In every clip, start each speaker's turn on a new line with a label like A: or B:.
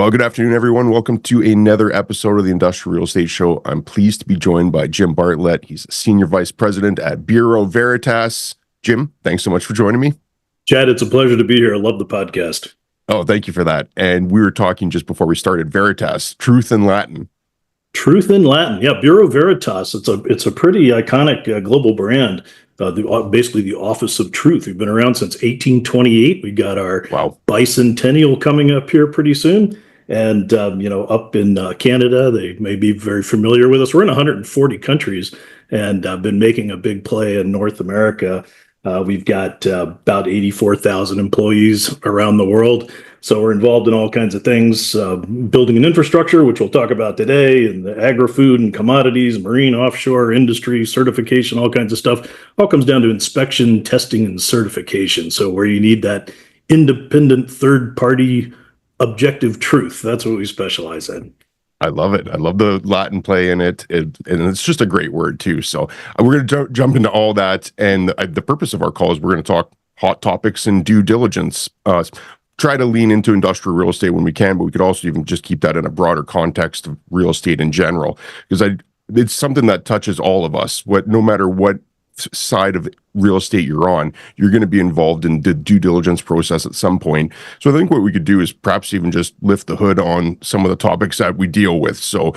A: Well, good afternoon, everyone. Welcome to another episode of the Industrial Real Estate Show. I'm pleased to be joined by Jim Bartlett. He's a Senior Vice President at Bureau Veritas. Jim, thanks so much for joining me.
B: Chad, it's a pleasure to be here. I love the podcast.
A: Oh, thank you for that. And we were talking just before we started, Veritas, truth in Latin.
B: Truth in Latin. Yeah, Bureau Veritas. It's a pretty iconic global brand. Basically the Office of Truth. We've been around since 1828. We got our bicentennial coming up here pretty soon. And, up in Canada, they may be very familiar with us. We're in 140 countries and been making a big play in North America. We've got about 84,000 employees around the world. So we're involved in all kinds of things, building an infrastructure, which we'll talk about today, and the agri-food and commodities, marine offshore industry, certification, all kinds of stuff. All comes down to inspection, testing, and certification. So where you need that independent third-party objective truth, that's what we specialize in.
A: I love it. I love the Latin play in it. And it's just a great word too. So we're going to jump into all that. And the purpose of our call is we're going to talk hot topics and due diligence. Try to lean into industrial real estate when we can, but we could also even just keep that in a broader context of real estate in general, because it's something that touches all of us. No matter what side of real estate you're on, you're going to be involved in the due diligence process at some point. So I think what we could do is perhaps even just lift the hood on some of the topics that we deal with. So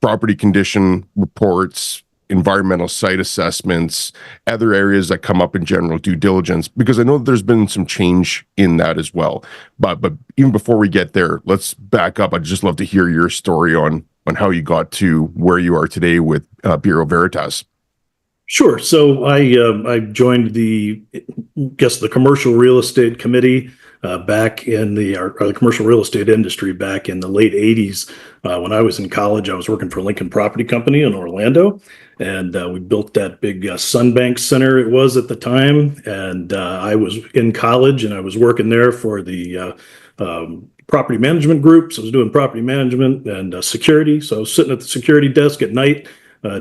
A: property condition reports, environmental site assessments, other areas that come up in general due diligence, because I know that there's been some change in that as well. But even before we get there, let's back up. I'd just love to hear your story on how you got to where you are today with Bureau Veritas.
B: Sure. So I joined the commercial real estate committee back in the commercial real estate industry back in the late 80s. When I was in college, I was working for Lincoln Property Company in Orlando, and we built that big Sunbank Center it was at the time. And I was in college, and I was working there for the property management group. So I was doing property management and security. So I was sitting at the security desk at night,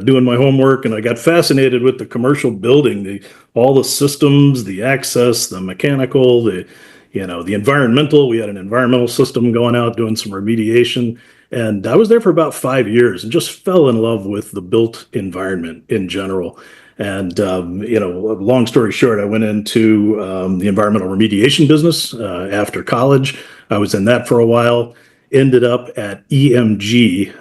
B: doing my homework, and I got fascinated with the commercial building, all the systems, the access, the mechanical, the environmental. We had an environmental system going out doing some remediation, and I was there for about 5 years and just fell in love with the built environment in general. And long story short, I went into the environmental remediation business after college. I was in that for a while. Ended up at EMG,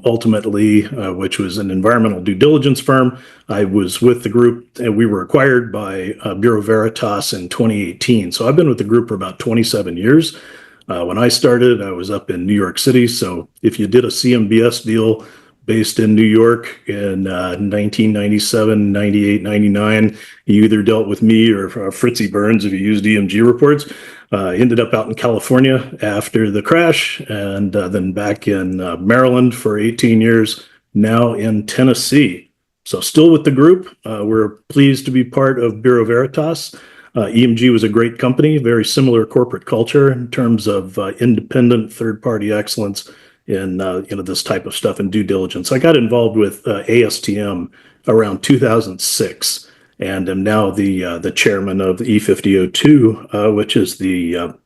B: ultimately, which was an environmental due diligence firm. I was with the group, and we were acquired by Bureau Veritas in 2018. So I've been with the group for about 27 years. When I started, I was up in New York City. So if you did a CMBS deal based in New York in 1997, 98, 99, you either dealt with me or Fritzy Burns if you used EMG reports. Ended up out in California after the crash, and then back in Maryland for 18 years, now in Tennessee. So still with the group. We're pleased to be part of Bureau Veritas. EMG was a great company, very similar corporate culture in terms of independent third-party excellence in this type of stuff and due diligence. I got involved with ASTM around 2006. And am now the chairman of the E5002, which is the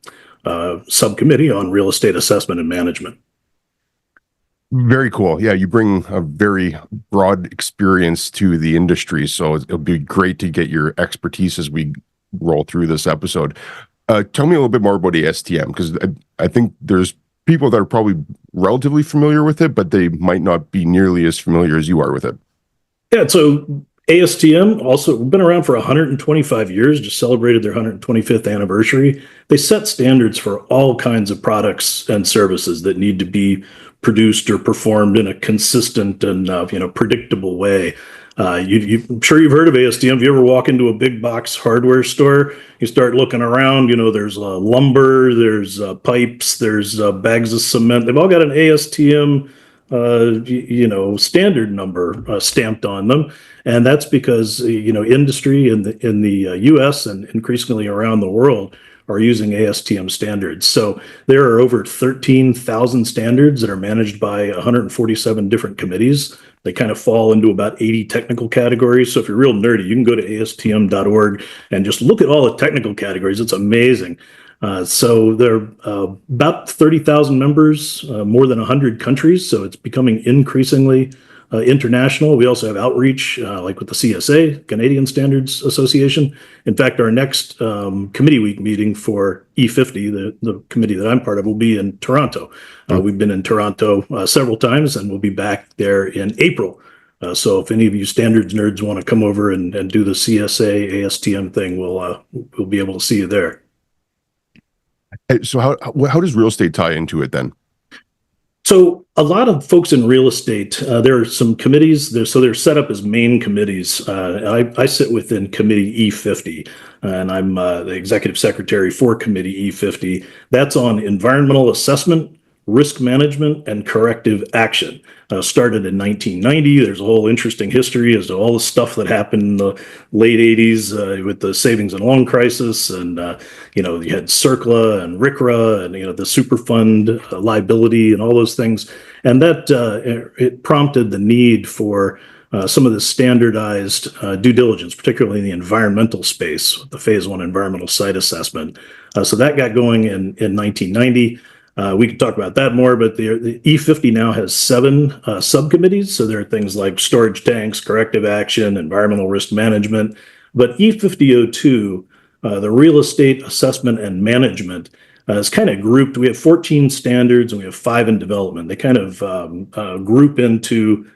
B: Subcommittee on Real Estate Assessment and Management.
A: Very cool. Yeah, you bring a very broad experience to the industry, so it'll be great to get your expertise as we roll through this episode. Tell me a little bit more about ASTM, because I think there's people that are probably relatively familiar with it, but they might not be nearly as familiar as you are with it.
B: Yeah, so ASTM also been around for 125 years, just celebrated their 125th anniversary. They set standards for all kinds of products and services that need to be produced or performed in a consistent and predictable way. I'm sure you've heard of ASTM. If you ever walk into a big box hardware store, you start looking around, there's lumber, there's pipes, there's bags of cement. They've all got an ASTM standard number stamped on them. And that's because, industry in the US and increasingly around the world are using ASTM standards. So there are over 13,000 standards that are managed by 147 different committees. They kind of fall into about 80 technical categories. So if you're real nerdy, you can go to astm.org and just look at all the technical categories. It's amazing. So there are about 30,000 members, more than 100 countries. So it's becoming increasingly international. We also have outreach, like with the CSA, Canadian Standards Association. In fact, our next committee week meeting for E50, the committee that I'm part of, will be in Toronto. We've been in Toronto several times, and we'll be back there in April. So if any of you standards nerds want to come over and do the CSA ASTM thing, we'll be able to see you there.
A: So how does real estate tie into it then?
B: So a lot of folks in real estate, there are some committees there, so they're set up as main committees. I sit within Committee E50, and I'm the executive secretary for Committee E50. That's on environmental assessment, risk management, and corrective action. Started in 1990. There's a whole interesting history as to all the stuff that happened in the late 80s with the savings and loan crisis, and you had CERCLA and RCRA, and the Superfund liability and all those things, and that it prompted the need for some of the standardized due diligence, particularly in the environmental space, the Phase-I environmental site assessment. So that got going in 1990. We could talk about that more, but the E50 now has 7 subcommittees. So there are things like storage tanks, corrective action, environmental risk management. But E5002, the real estate assessment and management, is kind of grouped. We have 14 standards and we have 5 in development. They kind of group into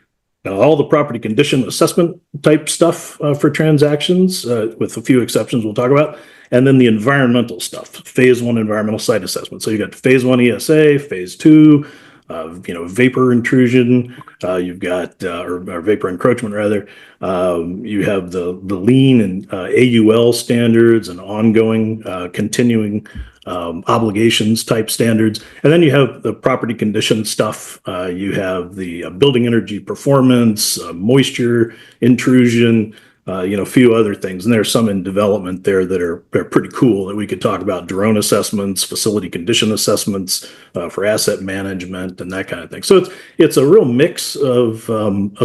B: all the property condition assessment type stuff for transactions, with a few exceptions we'll talk about. And then the environmental stuff, Phase-I environmental site assessment. So you got Phase-I ESA, Phase-II, vapor intrusion. You've got or vapor encroachment rather. You have the lien and AUL standards and ongoing continuing obligations type standards. And then you have the property condition stuff. You have the building energy performance, moisture intrusion. A few other things, and there's some in development there that are pretty cool that we could talk about: drone assessments, facility condition assessments for asset management, and that kind of thing. So it's a real mix of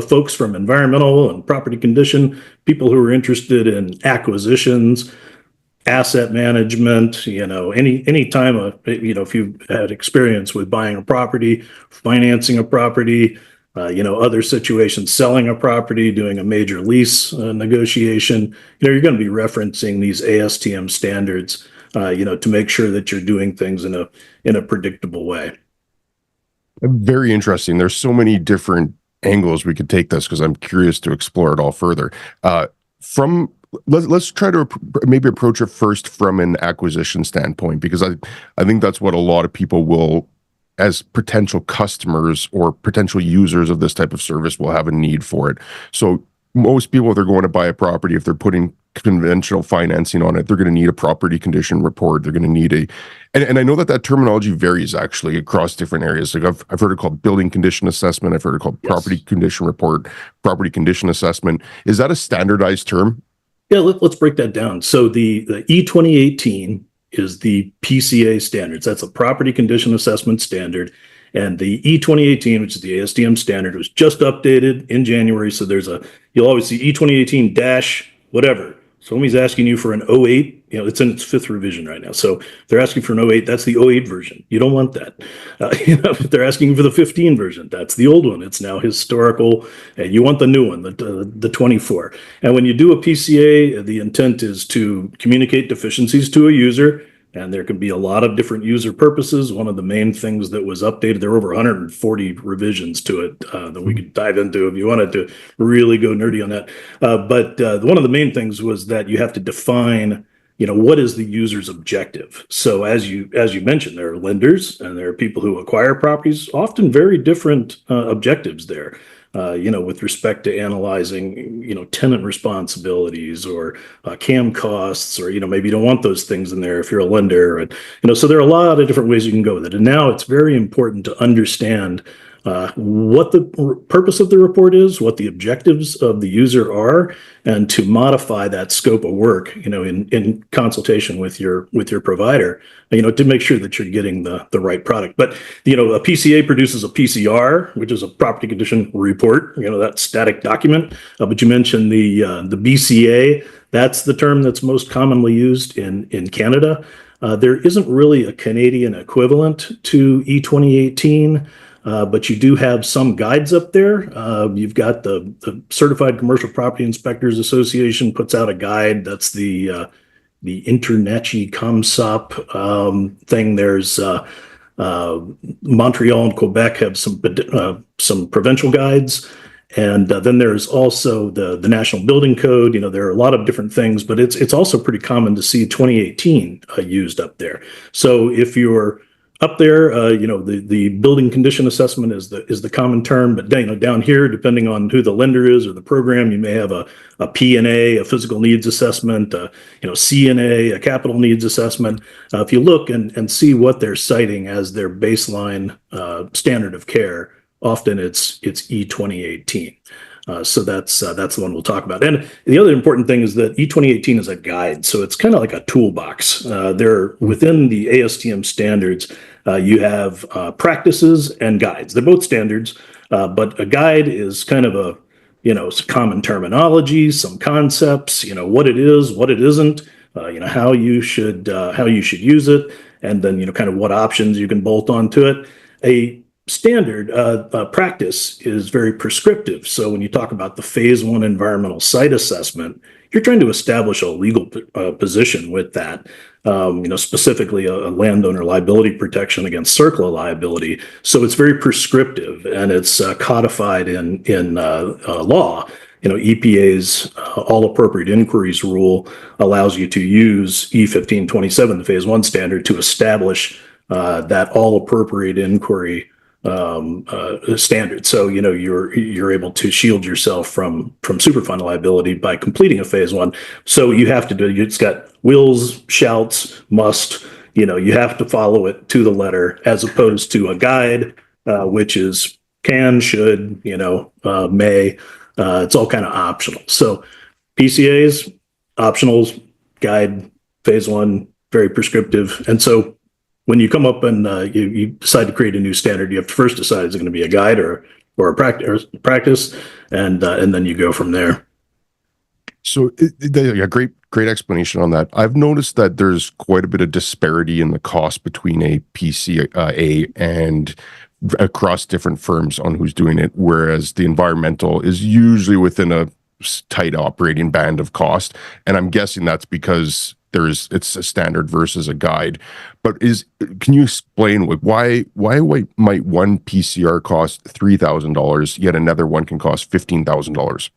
B: folks from environmental and property condition, people who are interested in acquisitions, asset management. Any time if you've had experience with buying a property, financing a property. Other situations, selling a property, doing a major lease negotiation, you're going to be referencing these ASTM standards, to make sure that you're doing things in a predictable way.
A: Very interesting. There's so many different angles we could take this, because I'm curious to explore it all further. Let's try to maybe approach it first from an acquisition standpoint, because I think that's what a lot of people will, as potential customers or potential users of this type of service, will have a need for it. So most people, if they're going to buy a property, if they're putting conventional financing on it, they're going to need a property condition report. They're going to need and I know that terminology varies actually across different areas. Like I've heard it called building condition assessment. I've heard it called property condition report, property condition assessment. Is that a standardized term?
B: Yeah, let's break that down. So the E2018 is the PCA standards. That's a property condition assessment standard. And the E2018, which is the ASTM standard, was just updated in January. So you'll always see E2018 dash whatever. So somebody's asking you for an 08, it's in its 5th revision right now. So if they're asking for an 08, that's the 08 version. You don't want that. If they're asking for the 15 version, that's the old one. It's now historical, and you want the new one, the 24. And when you do a PCA, the intent is to communicate deficiencies to a user. And there can be a lot of different user purposes. One of the main things that was updated, there were over 140 revisions to it that we could dive into if you wanted to really go nerdy on that. But one of the main things was that you have to define, what is the user's objective? So as you mentioned, there are lenders and there are people who acquire properties, often very different objectives there. With respect to analyzing, tenant responsibilities or CAM costs, or, maybe you don't want those things in there if you're a lender. And, so there are a lot of different ways you can go with it. And now it's very important to understand what the purpose of the report is, what the objectives of the user are, and to modify that scope of work, in consultation with your provider, to make sure that you're getting the right product. But, a PCA produces a PCR, which is a property condition report, that static document. But you mentioned the BCA. That's the term that's most commonly used in Canada. There isn't really a Canadian equivalent to E2018. But you do have some guides up there. You've got the Certified Commercial Property Inspectors Association puts out a guide. That's the Internachi ComSop thing. There's Montreal and Quebec have some provincial guides. And then there's also the National Building Code. There are a lot of different things, but it's also pretty common to see 2018 used up there. So if you're up there, the building condition assessment is the common term, but down here, depending on who the lender is or the program, you may have a P&A, a physical needs assessment, C&A, a capital needs assessment. If you look and see what they're citing as their baseline standard of care, often it's E2018. So that's the one we'll talk about. And the other important thing is that E2018 is a guide, so it's kind of like a toolbox. They're within the ASTM standards. You have practices and guides. They're both standards, but a guide is kind of some common terminology, some concepts. What it is, what it isn't. How you should use it, and then kind of what options you can bolt onto it. A standard practice is very prescriptive. So when you talk about the Phase-I environmental site assessment, you're trying to establish a legal position with that, specifically a landowner liability protection against CERCLA liability. So it's very prescriptive, and it's codified in law. EPA's all appropriate inquiries rule allows you to use E1527, the Phase-I standard, to establish that all appropriate inquiry standard. So you're able to shield yourself from Superfund liability by completing a Phase-I. So you have to do it's got wills, shouts, must. You have to follow it to the letter, as opposed to a guide, which is can, should, may. It's all kind of optional. So PCAs, optionals, guide, Phase-I, very prescriptive. And so when you come up and you decide to create a new standard, you have to first decide, is it going to be a guide or a practice, and then you go from there.
A: So, great explanation on that. I've noticed that there's quite a bit of disparity in the cost between a PCA and across different firms on who's doing it, whereas the environmental is usually within a tight operating band of cost. And I'm guessing that's because it's a standard versus a guide. But can you explain why might one PCR cost $3,000, yet another one can cost $15,000?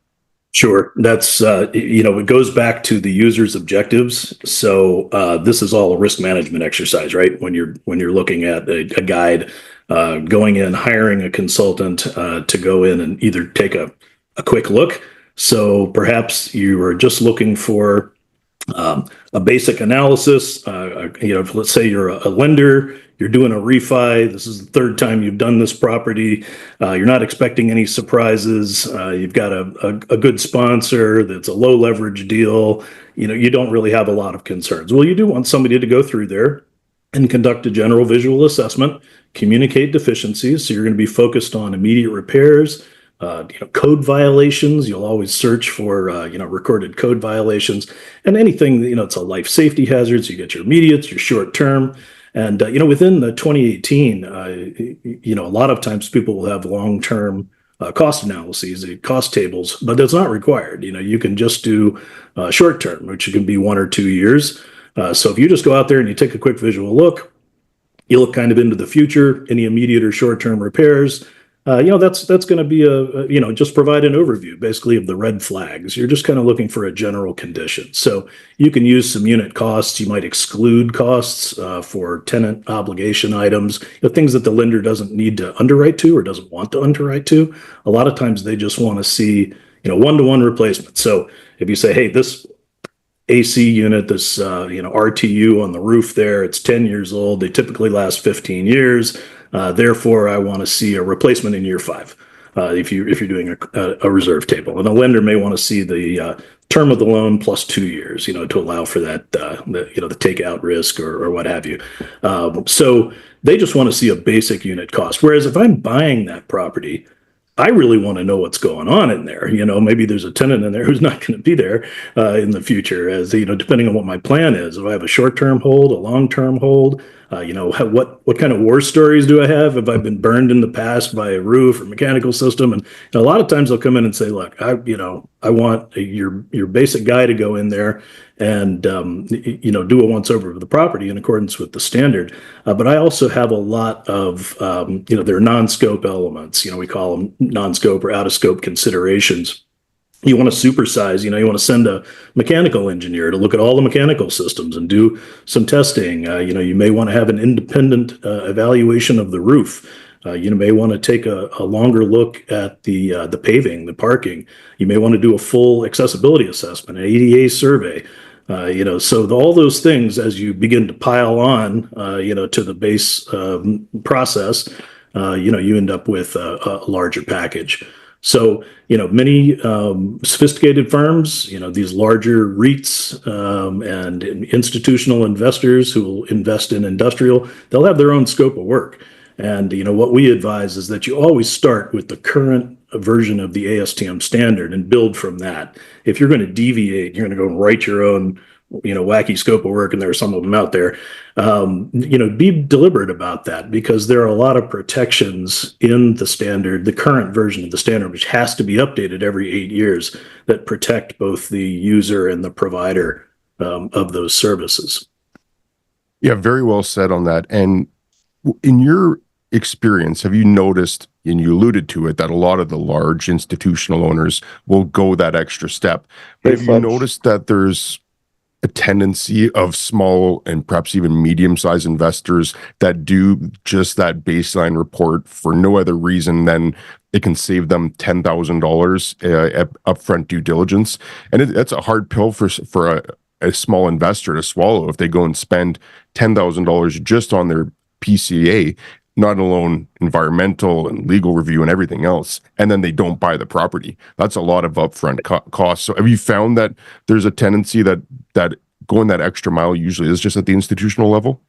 B: Sure. That's, it goes back to the user's objectives. So this is all a risk management exercise, right? When you're looking at a guide, going in, hiring a consultant to go in and either take a quick look. So perhaps you are just looking for a basic analysis. Let's say you're a lender, you're doing a refi. This is the third time you've done this property. You're not expecting any surprises. You've got a good sponsor that's a low leverage deal. You don't really have a lot of concerns. Well, you do want somebody to go through there and conduct a general visual assessment, communicate deficiencies. So you're going to be focused on immediate repairs, code violations. You'll always search for, recorded code violations, and anything, it's a life safety hazard. So you get your immediates, your short term. And, within the 2018, a lot of times people will have long-term cost analyses, cost tables, but that's not required. You can just do short term, which can be 1 or 2 years. So if you just go out there and you take a quick visual look, you look kind of into the future, any immediate or short-term repairs, that's going to be just provide an overview basically of the red flags. You're just kind of looking for a general condition. So you can use some unit costs. You might exclude costs for tenant obligation items, things that the lender doesn't need to underwrite to or doesn't want to underwrite to. A lot of times they just want to see, one-to-one replacement. So if you say, hey, this AC unit, this RTU on the roof there, it's 10 years old. They typically last 15 years. Therefore, I want to see a replacement in year 5. If you're doing a reserve table, and a lender may want to see the term of the loan plus 2 years, to allow for that, the takeout risk or what have you. So they just want to see a basic unit cost. Whereas if I'm buying that property, I really want to know what's going on in there. Maybe there's a tenant in there who's not going to be there in the future, as depending on what my plan is. If I have a short-term hold, a long-term hold, what kind of war stories do I have? Have I been burned in the past by a roof or mechanical system? And a lot of times they'll come in and say, "Look, I want your basic guy to go in there and do a once over of the property in accordance with the standard." But I also have a lot of there are non-scope elements. We call them non-scope or out-of-scope considerations. You want to supersize, you want to send a mechanical engineer to look at all the mechanical systems and do some testing. You may want to have an independent evaluation of the roof. You may want to take a longer look at the paving, the parking. You may want to do a full accessibility assessment, an ADA survey. So all those things, as you begin to pile on, to the base process, you end up with a larger package. So, many sophisticated firms, these larger REITs and institutional investors who will invest in industrial, they'll have their own scope of work. And, what we advise is that you always start with the current version of the ASTM standard and build from that. If you're going to deviate, you're going to go and write your own, wacky scope of work, and there are some of them out there. Be deliberate about that, because there are a lot of protections in the standard, the current version of the standard, which has to be updated every 8 years, that protect both the user and the provider of those services.
A: Yeah, very well said on that. And in your experience, have you noticed, and you alluded to it, that a lot of the large institutional owners will go that extra step? But have you noticed that there's a tendency of small and perhaps even medium-sized investors that do just that baseline report for no other reason than it can save them $10,000 at upfront due diligence? And that's a hard pill for a small investor to swallow if they go and spend $10,000 just on their PCA, not alone environmental and legal review and everything else, and then they don't buy the property. That's a lot of upfront costs. So have you found that there's a tendency that going that extra mile usually is just at the institutional level?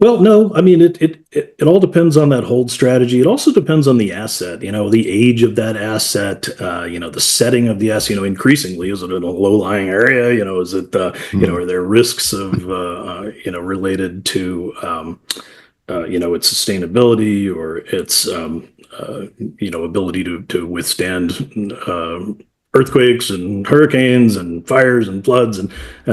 B: Well, no, I mean, it all depends on that hold strategy. It also depends on the asset, the age of that asset, the setting of the asset, increasingly, is it in a low-lying area? Is it, are there risks of, related to, its sustainability or its, ability to withstand earthquakes and hurricanes and fires and floods and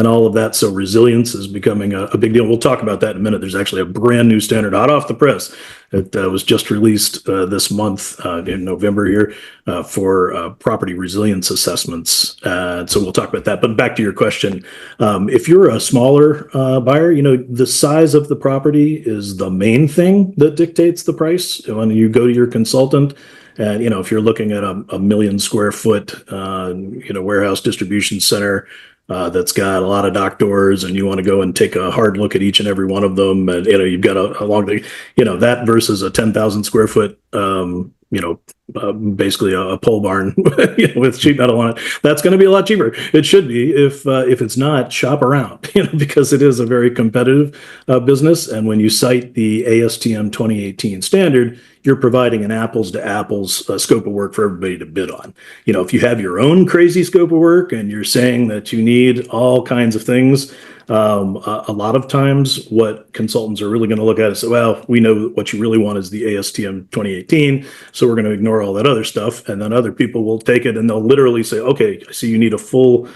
B: all of that. So resilience is becoming a big deal. We'll talk about that in a minute. There's actually a brand new standard hot off the press that was just released this month in November here for property resilience assessments. So we'll talk about that. But back to your question, if you're a smaller buyer, the size of the property is the main thing that dictates the price. When you go to your consultant, and, if you're looking at a 1 million square foot, warehouse distribution center that's got a lot of dock doors, and you want to go and take a hard look at each and every one of them, and, you've got a long thing, that versus a 10,000 square foot, basically a pole barn with sheet metal on it, that's going to be a lot cheaper. It should be. If it's not, shop around, because it is a very competitive business. And when you cite the ASTM 2018 standard, you're providing an apples to apples scope of work for everybody to bid on. If you have your own crazy scope of work and you're saying that you need all kinds of things, a lot of times what consultants are really going to look at is, well, we know what you really want is the ASTM 2018, so we're going to ignore all that other stuff. And then other people will take it and they'll literally say, okay, I see you need a full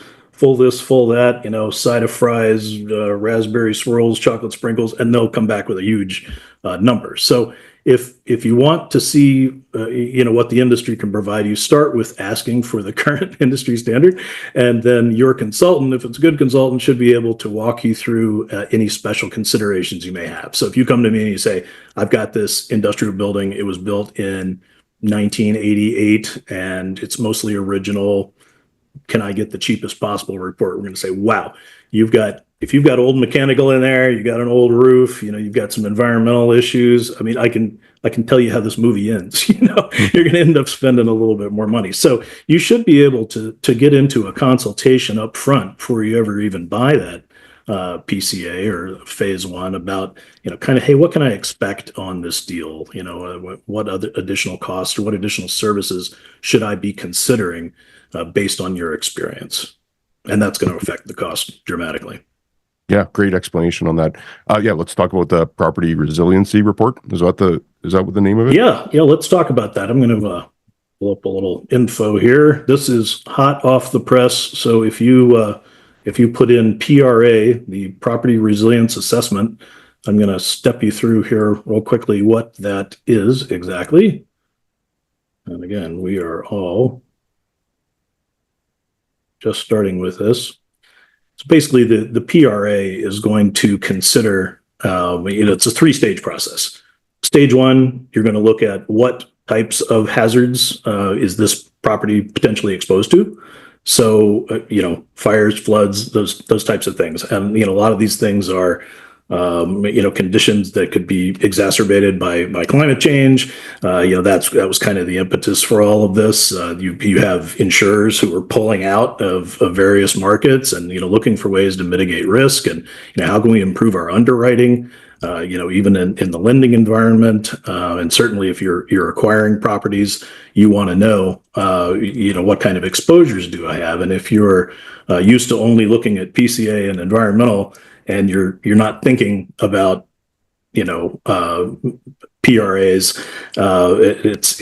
B: this, full that, side of fries, raspberry swirls, chocolate sprinkles, and they'll come back with a huge number. So if you want to see, what the industry can provide, you start with asking for the current industry standard, and then your consultant, if it's a good consultant, should be able to walk you through any special considerations you may have. So if you come to me and you say, I've got this industrial building, it was built in 1988 and it's mostly original, can I get the cheapest possible report? We're going to say, wow, if you've got old mechanical in there, you got an old roof, you've got some environmental issues. I mean, I can tell you how this movie ends. You're going to end up spending a little bit more money. So you should be able to get into a consultation up front before you ever even buy that PCA or Phase-I about, kind of, hey, what can I expect on this deal? What other additional costs or what additional services should I be considering based on your experience? And that's going to affect the cost dramatically.
A: Yeah, great explanation on that. Yeah, let's talk about the property resiliency report. Is that what the name of it?
B: Yeah, let's talk about that. I'm going to pull up a little info here. This is hot off the press. So if you put in PRA, the Property Resilience Assessment, I'm going to step you through here real quickly what that is exactly. And again, we are all just starting with this. So basically, the PRA is going to consider, it's a three-stage process. Stage one, you're going to look at what types of hazards is this property potentially exposed to. So, fires, floods, those types of things. And, a lot of these things are conditions that could be exacerbated by climate change. That was kind of the impetus for all of this. You have insurers who are pulling out of various markets and looking for ways to mitigate risk, and how can we improve our underwriting? Even in the lending environment, and certainly if you're acquiring properties, you want to know, what kind of exposures do I have? And if you're used to only looking at PCA and environmental, and you're not thinking about, PRAs, it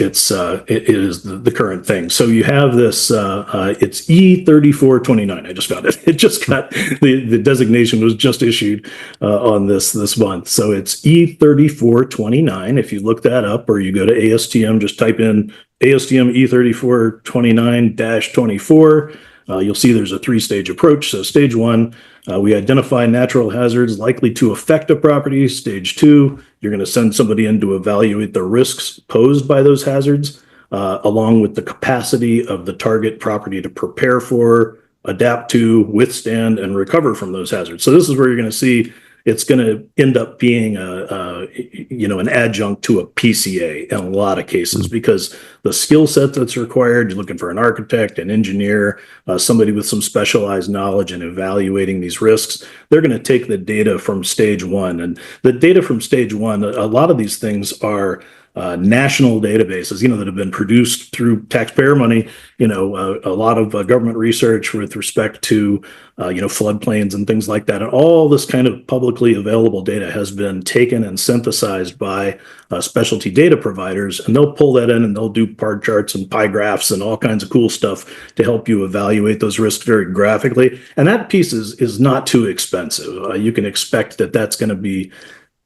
B: is the current thing. So you have this, it's E3429. I just found it. It just got, the designation was just issued on this month. So it's E3429. If you look that up, or you go to ASTM, just type in ASTM E3429-24. You'll see there's a three-stage approach. So stage one, we identify natural hazards likely to affect a property. Stage two, you're going to send somebody in to evaluate the risks posed by those hazards, along with the capacity of the target property to prepare for, adapt to, withstand, and recover from those hazards. So this is where you're going to see it's going to end up being an adjunct to a PCA in a lot of cases, because the skill set that's required, you're looking for an architect, an engineer, somebody with some specialized knowledge in evaluating these risks. They're going to take the data from stage one, and the data from stage one, a lot of these things are national databases, that have been produced through taxpayer money, a lot of government research with respect to, floodplains and things like that. And all this kind of publicly available data has been taken and synthesized by specialty data providers, and they'll pull that in and they'll do bar charts and pie graphs and all kinds of cool stuff to help you evaluate those risks very graphically. And that piece is not too expensive. You can expect that that's going to be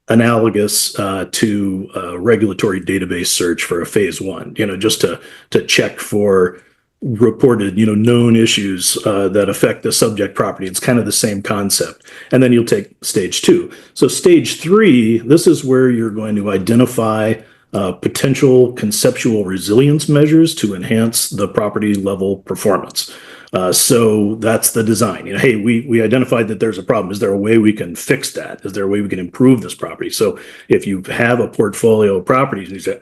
B: analogous to a regulatory database search for a Phase-I, just to check for reported, known issues that affect the subject property. It's kind of the same concept. And then you'll take stage two. So stage three, this is where you're going to identify potential conceptual resilience measures to enhance the property level performance. So that's the design. Hey, we identified that there's a problem. Is there a way we can fix that? Is there a way we can improve this property? So if you have a portfolio of properties and you say,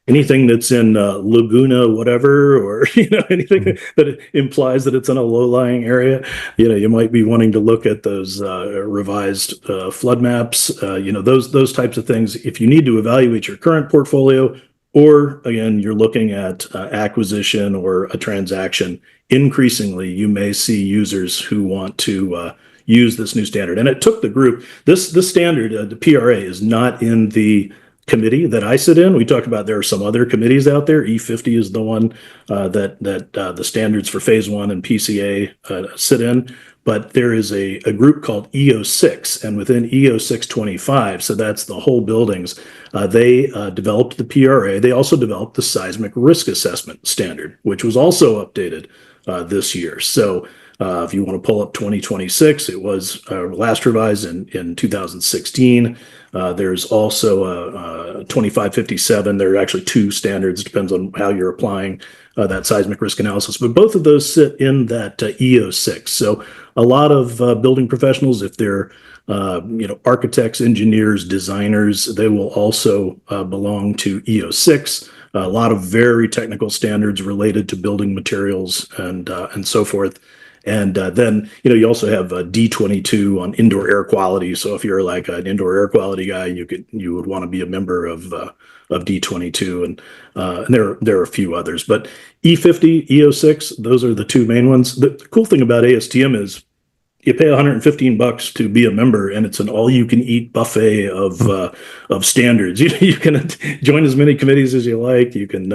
B: anything that's in Laguna, whatever, or anything that implies that it's in a low-lying area, you might be wanting to look at those revised flood maps. Those types of things. If you need to evaluate your current portfolio, or again, you're looking at acquisition or a transaction, increasingly you may see users who want to use this new standard. And it took the group, this standard, the PRA, is not in the committee that I sit in. We talked about there are some other committees out there. E50 is the one that the standards for Phase-I and PCA sit in. But there is a group called EO6, and within EO625, so that's the whole buildings, they developed the PRA. They also developed the seismic risk assessment standard, which was also updated this year. So if you want to pull up 2026, it was last revised in 2016. There's also a 2557. There are actually two standards, depends on how you're applying that seismic risk analysis. But both of those sit in that EO6. So a lot of building professionals, if they're architects, engineers, designers, they will also belong to EO6. A lot of very technical standards related to building materials and so forth. And then, you also have D22 on indoor air quality. So if you're like an indoor air quality guy, you would want to be a member of D22, and there are a few others, but E50, E06, those are the two main ones. The cool thing about ASTM is you pay $115 to be a member, and it's an all-you-can-eat buffet of standards. You can join as many committees as you like. You can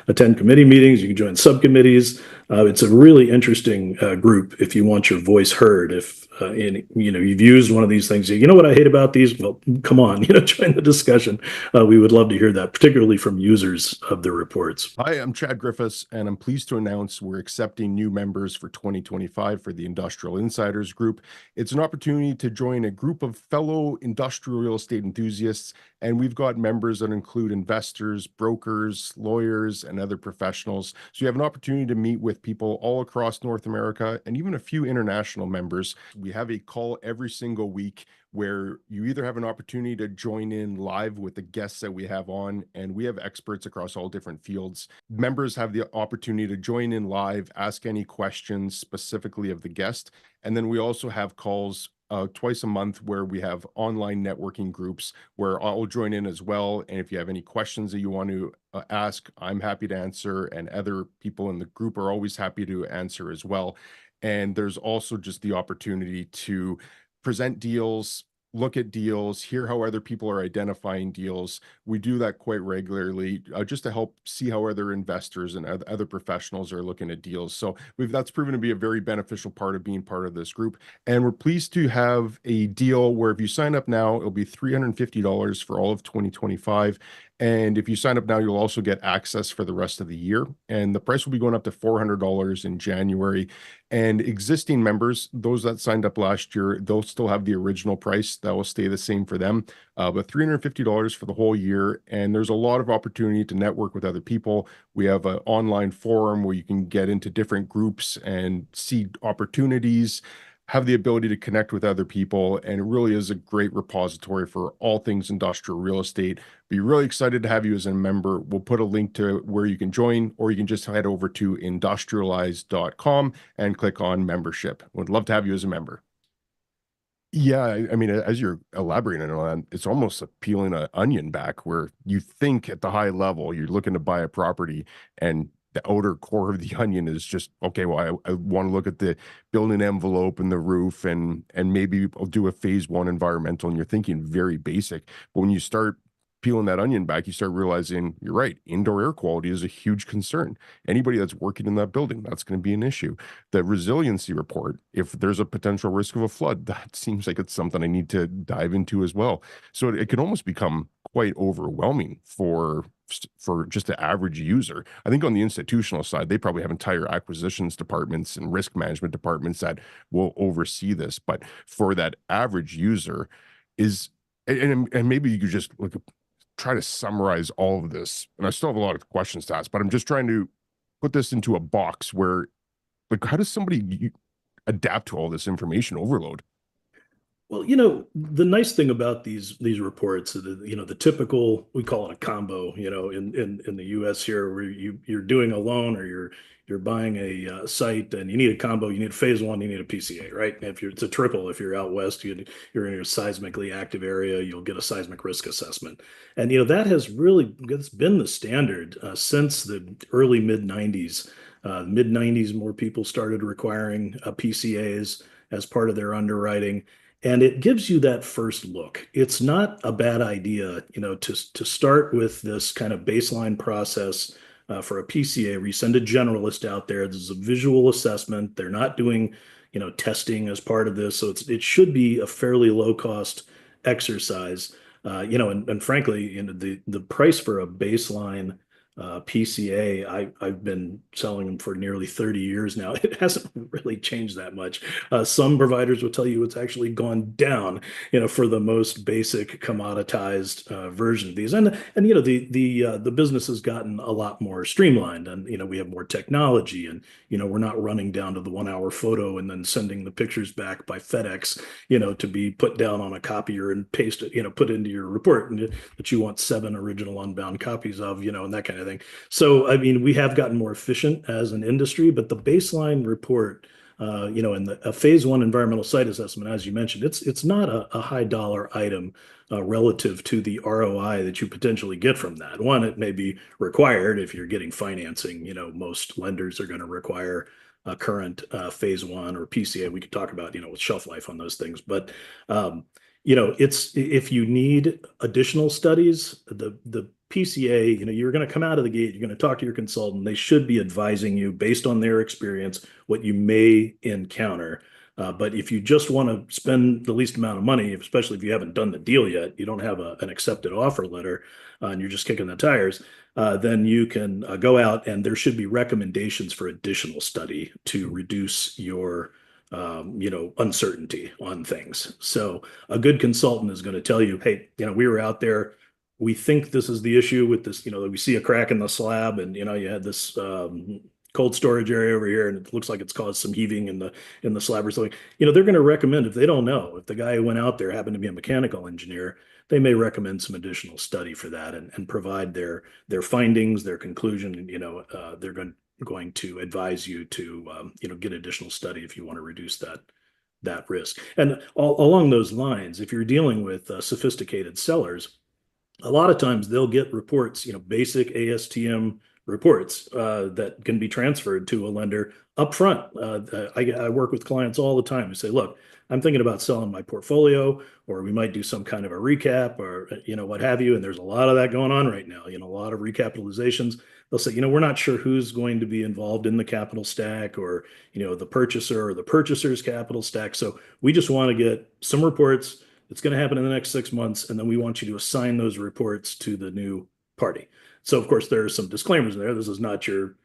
B: attend committee meetings. You can join subcommittees. It's a really interesting group if you want your voice heard. If you've used one of these things, you know what I hate about these? Well, come on, join the discussion. We would love to hear that, particularly from users of the reports.
A: Hi, I'm Chad Griffiths, and I'm pleased to announce we're accepting new members for 2025 for the Industrial Insiders Group. It's an opportunity to join a group of fellow industrial real estate enthusiasts, and we've got members that include investors, brokers, lawyers, and other professionals. So you have an opportunity to meet with people all across North America and even a few international members. We have a call every single week where you either have an opportunity to join in live with the guests that we have on, and we have experts across all different fields. Members have the opportunity to join in live, ask any questions specifically of the guest. And then we also have calls twice a month where we have online networking groups where I'll join in as well. And if you have any questions that you want to ask, I'm happy to answer, and other people in the group are always happy to answer as well. And there's also just the opportunity to present deals, look at deals, hear how other people are identifying deals. We do that quite regularly just to help see how other investors and other professionals are looking at deals. So that's proven to be a very beneficial part of being part of this group. And we're pleased to have a deal where if you sign up now, it'll be $350 for all of 2025. And if you sign up now, you'll also get access for the rest of the year. And the price will be going up to $400 in January. And existing members, those that signed up last year, they'll still have the original price. That will stay the same for them. But $350 for the whole year. And there's a lot of opportunity to network with other people. We have an online forum where you can get into different groups and see opportunities, have the ability to connect with other people, and it really is a great repository for all things industrial real estate. Be really excited to have you as a member. We'll put a link to where you can join, or you can just head over to industrialize.com and click on membership. Would love to have you as a member. Yeah, I mean, as you're elaborating on that, it's almost like peeling an onion back where you think at the high level, you're looking to buy a property, and the outer core of the onion is just, okay, well, I want to look at the building envelope and the roof, and maybe I'll do a phase 1 environmental, and you're thinking very basic. But when you start peeling that onion back, you start realizing you're right. Indoor air quality is a huge concern. Anybody that's working in that building, that's going to be an issue. The resiliency report, if there's a potential risk of a flood, that seems like it's something I need to dive into as well. So it can almost become quite overwhelming for just the average user. I think on the institutional side, they probably have entire acquisitions departments and risk management departments that will oversee this. But for that average user is, and maybe you could just try to summarize all of this. And I still have a lot of questions to ask, but I'm just trying to put this into a box where, how does somebody adapt to all this information overload?
B: Well, the nice thing about these reports, the typical, we call it a combo, in the US here, where you're doing a loan, or you're buying a site, and you need a combo, you need phase 1, you need a PCA, right? It's a triple, if you're out west, you're in your seismically active area, you'll get a seismic risk assessment. And that's been the standard since the early mid-90s. Mid-90s, more people started requiring PCAs as part of their underwriting. And it gives you that first look. It's not a bad idea, to start with this kind of baseline process for a PCA, where you send a generalist out there. This is a visual assessment. They're not doing, testing as part of this. So it should be a fairly low cost exercise. And frankly, the price for a baseline PCA, I've been selling them for nearly 30 years now. It hasn't really changed that much. Some providers will tell you it's actually gone down, for the most basic commoditized version of these. And the business has gotten a lot more streamlined, and we have more technology, and we're not running down to the 1 hour photo and then sending the pictures back by FedEx, to be put down on a copier and paste it, put into your report, and that you want 7 original unbound copies of, and that kind of thing. So, I mean, we have gotten more efficient as an industry, but the baseline report in a phase one environmental site assessment, as you mentioned, it's not a high dollar item relative to the ROI that you potentially get from that. One, it may be required if you're getting financing. Most lenders are going to require a current phase one or PCA. We could talk about, with shelf life on those things, but it's if you need additional studies, the PCA, you're going to come out of the gate, you're going to talk to your consultant. They should be advising you based on their experience what you may encounter. But if you just want to spend the least amount of money, especially if you haven't done the deal yet, you don't have an accepted offer letter, and you're just kicking the tires, then you can go out and there should be recommendations for additional study to reduce your uncertainty on things. So a good consultant is going to tell you, hey, we were out there. We think this is the issue with this, we see a crack in the slab and, you had this cold storage area over here and it looks like it's caused some heaving in the slab or something. They're going to recommend, if they don't know, if the guy who went out there happened to be a mechanical engineer, they may recommend some additional study for that and provide their findings, their conclusion, and, they're going to advise you to get additional study if you want to reduce that risk. And along those lines, if you're dealing with sophisticated sellers, a lot of times they'll get reports, basic ASTM reports that can be transferred to a lender up front. I work with clients all the time who say, look, I'm thinking about selling my portfolio, or we might do some kind of a recap or, what have you. And there's a lot of that going on right now, a lot of recapitalizations. They'll say, we're not sure who's going to be involved in the capital stack or, the purchaser or the purchaser's capital stack. So we just want to get some reports. It's going to happen in the next 6 months. And then we want you to assign those reports to the new party. So of course, there are some disclaimers in there. This is not your,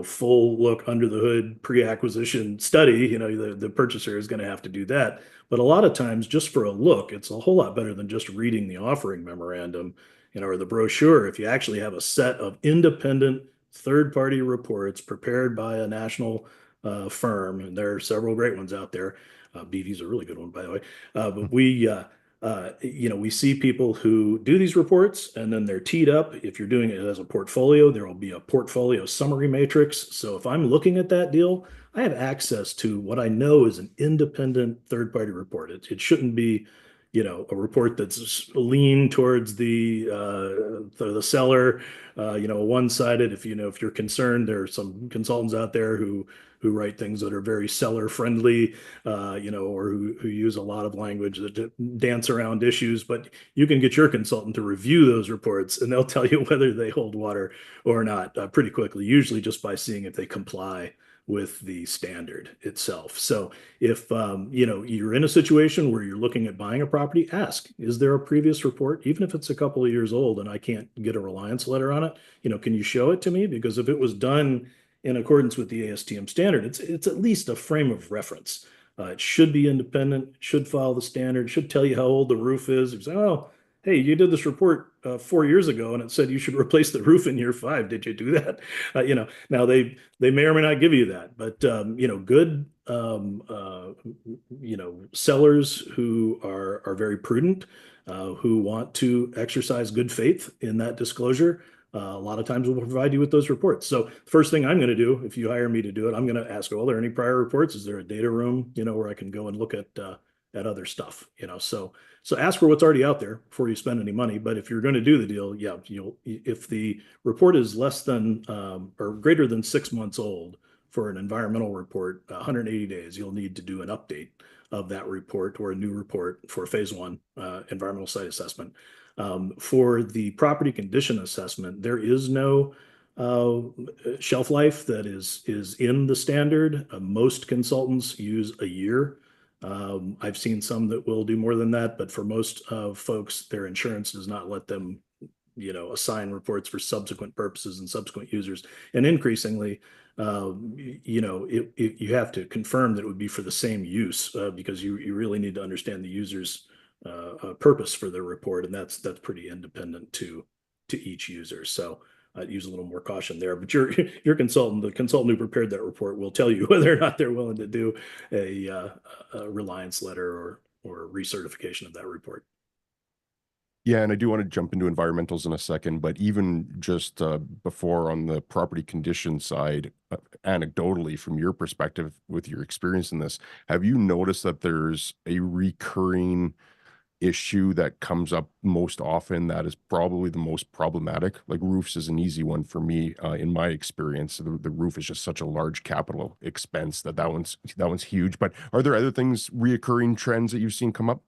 B: full look under the hood pre-acquisition study. The purchaser is going to have to do that. But a lot of times, just for a look, it's a whole lot better than just reading the offering memorandum, or the brochure. If you actually have a set of independent third-party reports prepared by a national firm, and there are several great ones out there. BV's a really good one, by the way. But we see people who do these reports and then they're teed up. If you're doing it as a portfolio, there will be a portfolio summary matrix. So if I'm looking at that deal, I have access to what I know is an independent third-party report. It shouldn't be, a report that's lean towards the seller, one-sided. If you're concerned, there are some consultants out there who write things that are very seller friendly, or who use a lot of language that dance around issues. But you can get your consultant to review those reports, and they'll tell you whether they hold water or not pretty quickly. Usually, just by seeing if they comply with the standard itself. So if you're in a situation where you're looking at buying a property, ask, is there a previous report? Even if it's a couple of years old and I can't get a reliance letter on it, can you show it to me? Because if it was done in accordance with the ASTM standard, it's at least a frame of reference. It should be independent, should follow the standard, should tell you how old the roof is. You say, oh, hey, you did this report 4 years ago and it said you should replace the roof in year 5. Did you do that? Now they may or may not give you that, but good sellers who are very prudent, who want to exercise good faith in that disclosure, a lot of times we'll provide you with those reports. So first thing I'm going to do, if you hire me to do it, I'm going to ask, well, are there any prior reports? Is there a data room, where I can go and look at other stuff, so ask for what's already out there before you spend any money. But if you're going to do the deal, yeah, if the report is less than or greater than 6 months old for an environmental report, 180 days, you'll need to do an update of that report or a new report for phase one environmental site assessment. For the property condition assessment, there is no shelf life that is in the standard. Most consultants use a year. I've seen some that will do more than that, but for most folks, their insurance does not let them, assign reports for subsequent purposes and subsequent users. And increasingly, you have to confirm that it would be for the same use because you really need to understand the user's purpose for their report, and that's pretty independent to each user. So I'd use a little more caution there. But your consultant, the consultant who prepared that report, will tell you whether or not they're willing to do a reliance letter or recertification of that report.
A: Yeah, and I do want to jump into environmentals in a second, but even just before on the property condition side, anecdotally from your perspective with your experience in this, have you noticed that there's a recurring issue that comes up most often that is probably the most problematic? Like roofs is an easy one for me, in my experience. The roof is just such a large capital expense that one's huge. But are there other things, reoccurring trends that you've seen come up?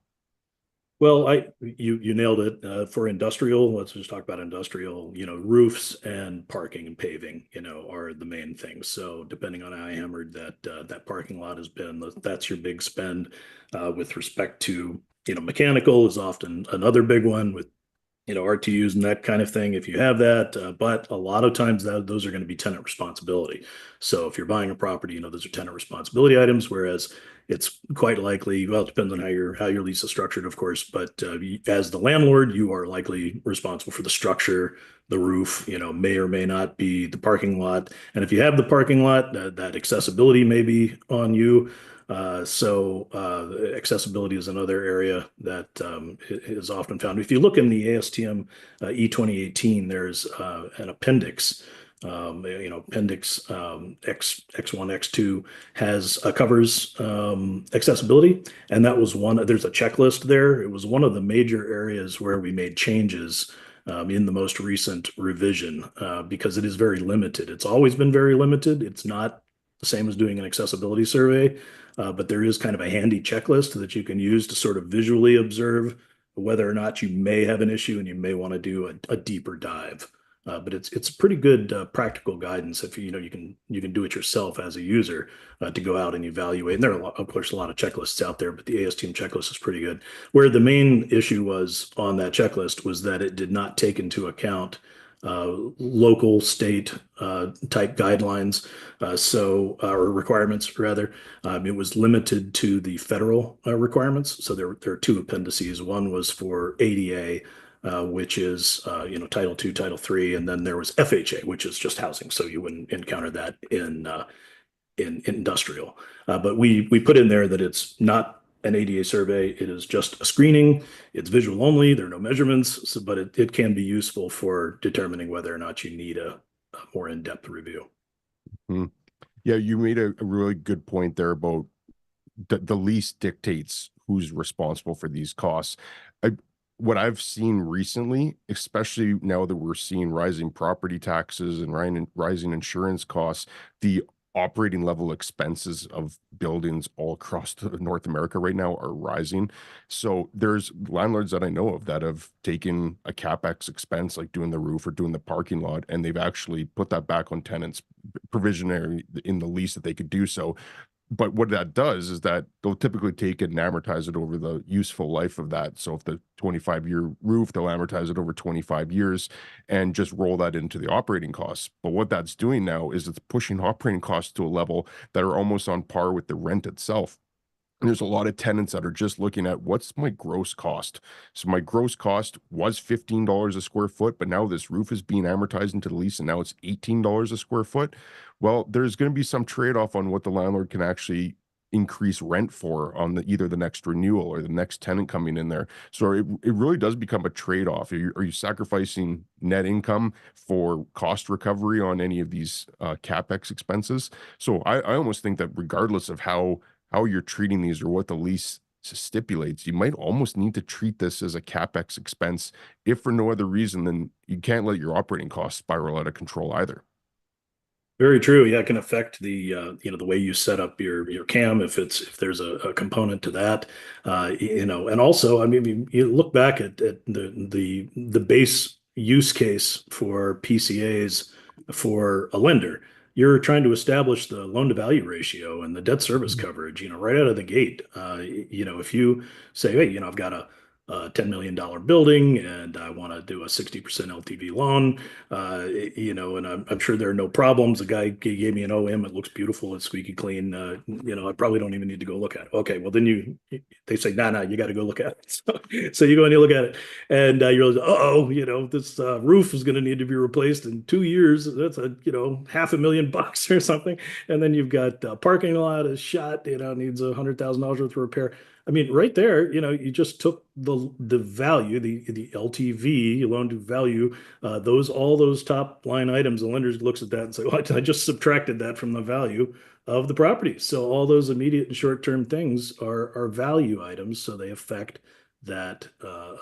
B: Well, you nailed it. For industrial, let's just talk about industrial. Roofs and parking and paving, are the main things. So depending on how hammered that parking lot has been, that's your big spend. With respect to mechanical is often another big one with RTUs and that kind of thing, if you have that. But a lot of times those are going to be tenant responsibility. So if you're buying a property, those are tenant responsibility items, whereas it's quite likely, well, it depends on how your lease is structured, of course, but as the landlord, you are likely responsible for the structure, the roof, may or may not be the parking lot. And if you have the parking lot, that accessibility may be on you. Accessibility is another area that is often found. If you look in the ASTM E2018, there's an appendix. Appendix X1, X2 has covers accessibility, and that was one. There's a checklist there. It was one of the major areas where we made changes in the most recent revision because it is very limited. It's always been very limited. It's not the same as doing an accessibility survey, but there is kind of a handy checklist that you can use to sort of visually observe whether or not you may have an issue and you may want to do a deeper dive. But it's pretty good practical guidance if you can do it yourself as a user to go out and evaluate. And there are of course a lot of checklists out there, but the ASTM checklist is pretty good. Where the main issue was on that checklist was that it did not take into account local, state type guidelines, or requirements rather. It was limited to the federal requirements. So there are two appendices. One was for ADA, which is Title II, Title III, and then there was FHA, which is just housing. So you wouldn't encounter that in industrial. But we put in there that it's not an ADA survey. It is just a screening. It's visual only. There are no measurements, but it can be useful for determining whether or not you need a more in-depth review.
A: Hmm. Yeah, you made a really good point there about the lease dictates who's responsible for these costs. What I've seen recently, especially now that we're seeing rising property taxes and rising insurance costs, the operating level expenses of buildings all across North America right now are rising. So there's landlords that I know of that have taken a capex expense like doing the roof or doing the parking lot, and they've actually put that back on tenants provisionary in the lease that they could do so. But what that does is that they'll typically take it and amortize it over the useful life of that. So if the 25-year roof, they'll amortize it over 25 years and just roll that into the operating costs. But what that's doing now is it's pushing operating costs to a level that are almost on par with the rent itself. And there's a lot of tenants that are just looking at what's my gross cost. So my gross cost was $15 a square foot, but now this roof is being amortized into the lease and now it's $18 a square foot. Well, there's going to be some trade-off on what the landlord can actually increase rent for on either the next renewal or the next tenant coming in there. So it really does become a trade-off. Are you sacrificing net income for cost recovery on any of these capex expenses? So I almost think that regardless of how you're treating these or what the lease stipulates, you might almost need to treat this as a capex expense, if for no other reason than you can't let your operating costs spiral out of control either.
B: Very true. Yeah, it can affect the way you set up your CAM if there's a component to that. And also, I mean, you look back at the base use case for PCAs for a lender. You're trying to establish the loan to value ratio and the debt service coverage, right out of the gate. If you say, hey, I've got a $10 million building and I want to do a 60% LTV loan, and I'm sure there are no problems. The guy gave me an OM. It looks beautiful. It's squeaky clean. I probably don't even need to go look at it. Okay. Well, then they say, nah, you got to go look at it. So you go and you look at it and you realize, this roof is going to need to be replaced in 2 years. That's $500,000 or something. And then you've got parking lot is shot, needs $100,000 worth of repair. I mean, right there, you just took the value, the LTV, loan to value, all those top line items. The lender looks at that and say, "Well, I just subtracted that from the value of the property." So all those immediate and short-term things are value items, so they affect that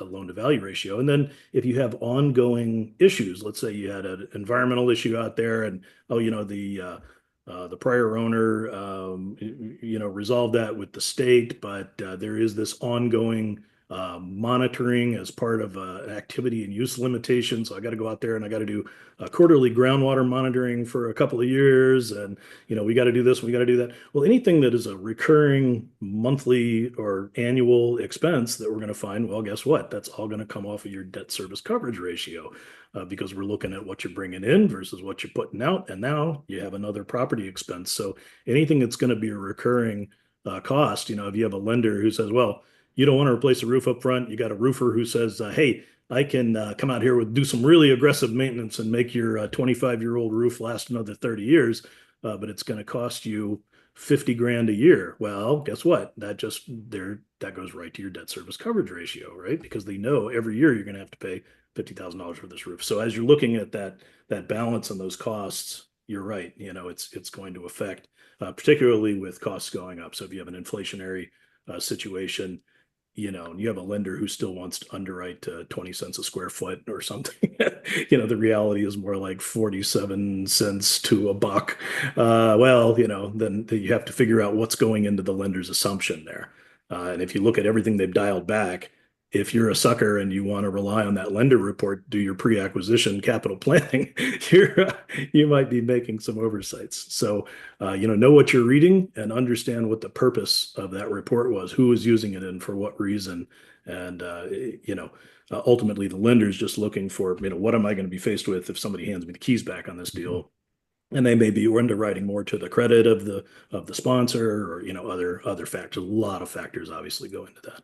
B: loan to value ratio. And then if you have ongoing issues, let's say you had an environmental issue out there, and the prior owner, resolved that with the state, but there is this ongoing monitoring as part of an activity and use limitation. So I got to go out there and I got to do quarterly groundwater monitoring for a couple of years, and we got to do this, we got to do that. Well, anything that is a recurring monthly or annual expense that we're going to find, well, guess what? That's all going to come off of your debt service coverage ratio. Because we're looking at what you're bringing in versus what you're putting out, and now you have another property expense. So anything that's going to be a recurring cost, if you have a lender who says, well, you don't want to replace the roof up front, you got a roofer who says, hey, I can come out here with do some really aggressive maintenance and make your 25-year-old roof last another 30 years, but it's going to cost you 50 grand a year. Well, guess what? That goes right to your debt service coverage ratio, right? Because they know every year you're going to have to pay $50,000 for this roof. So as you're looking at that balance and those costs, you're right. It's going to affect, particularly with costs going up. So if you have an inflationary situation, and you have a lender who still wants to underwrite to 20 cents a square foot or something, the reality is more like 47 cents to a buck. Then you have to figure out what's going into the lender's assumption there. And if you look at everything they've dialed back, if you're a sucker and you want to rely on that lender report, do your pre-acquisition capital planning, you might be making some oversights. So, know what you're reading and understand what the purpose of that report was, who was using it and for what reason. And, ultimately the lender's just looking for, what am I going to be faced with if somebody hands me the keys back on this deal? And they may be underwriting more to the credit of the sponsor, or, other factors. A lot of factors obviously go into that.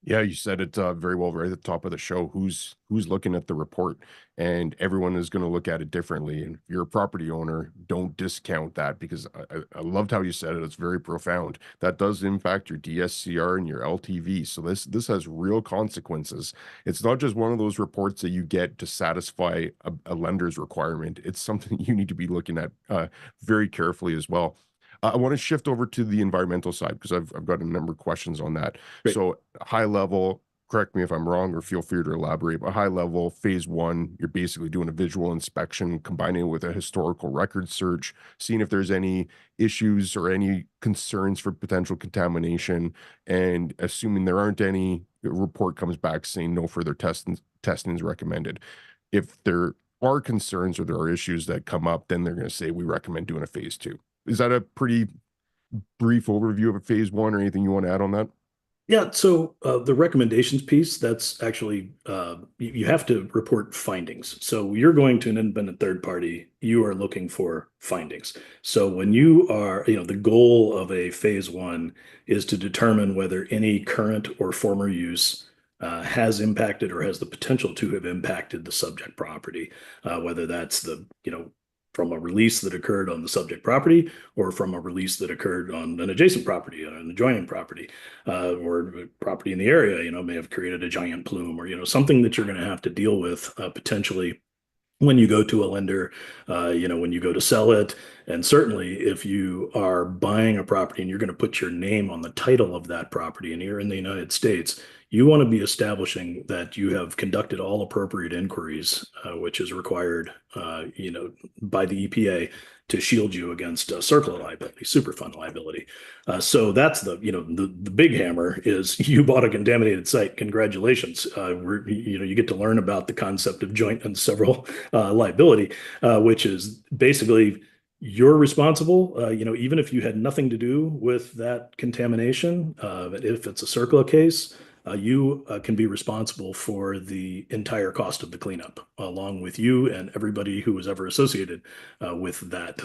A: Yeah, you said it very well right at the top of the show. Who's looking at the report, and everyone is going to look at it differently. And if you're a property owner, don't discount that, because I loved how you said it. It's very profound. That does impact your DSCR and your LTV. So this has real consequences. It's not just one of those reports that you get to satisfy a lender's requirement. It's something you need to be looking at very carefully as well. I want to shift over to the environmental side, because I've got a number of questions on that.
B: Great.
A: So high level, correct me if I'm wrong, or feel free to elaborate, but high level, phase 1, you're basically doing a visual inspection, combining it with a historical record search, seeing if there's any issues or any concerns for potential contamination, and assuming there aren't any, the report comes back saying no further testing is recommended. If there are concerns or there are issues that come up, then they're going to say we recommend doing a phase 2. Is that a pretty brief overview of a phase 1, or anything you want to add on that?
B: Yeah, so the recommendations piece, that's actually, you have to report findings. So you're going to an independent third party, you are looking for findings. So when you are, the goal of a phase 1 is to determine whether any current or former use has impacted or has the potential to have impacted the subject property, whether that's from a release that occurred on the subject property, or from a release that occurred on an adjacent property, an adjoining property, or property in the area, may have created a giant plume, or, something that you're going to have to deal with potentially when you go to a lender, when you go to sell it. And certainly if you are buying a property and you're going to put your name on the title of that property and you're in the United States, you want to be establishing that you have conducted all appropriate inquiries, which is required, by the EPA to shield you against CERCLA liability, Superfund liability. So that's the big hammer is you bought a contaminated site. Congratulations. You get to learn about the concept of joint and several liability, which is basically you're responsible, even if you had nothing to do with that contamination. If it's a CERCLA case, you can be responsible for the entire cost of the cleanup, along with you and everybody who was ever associated with that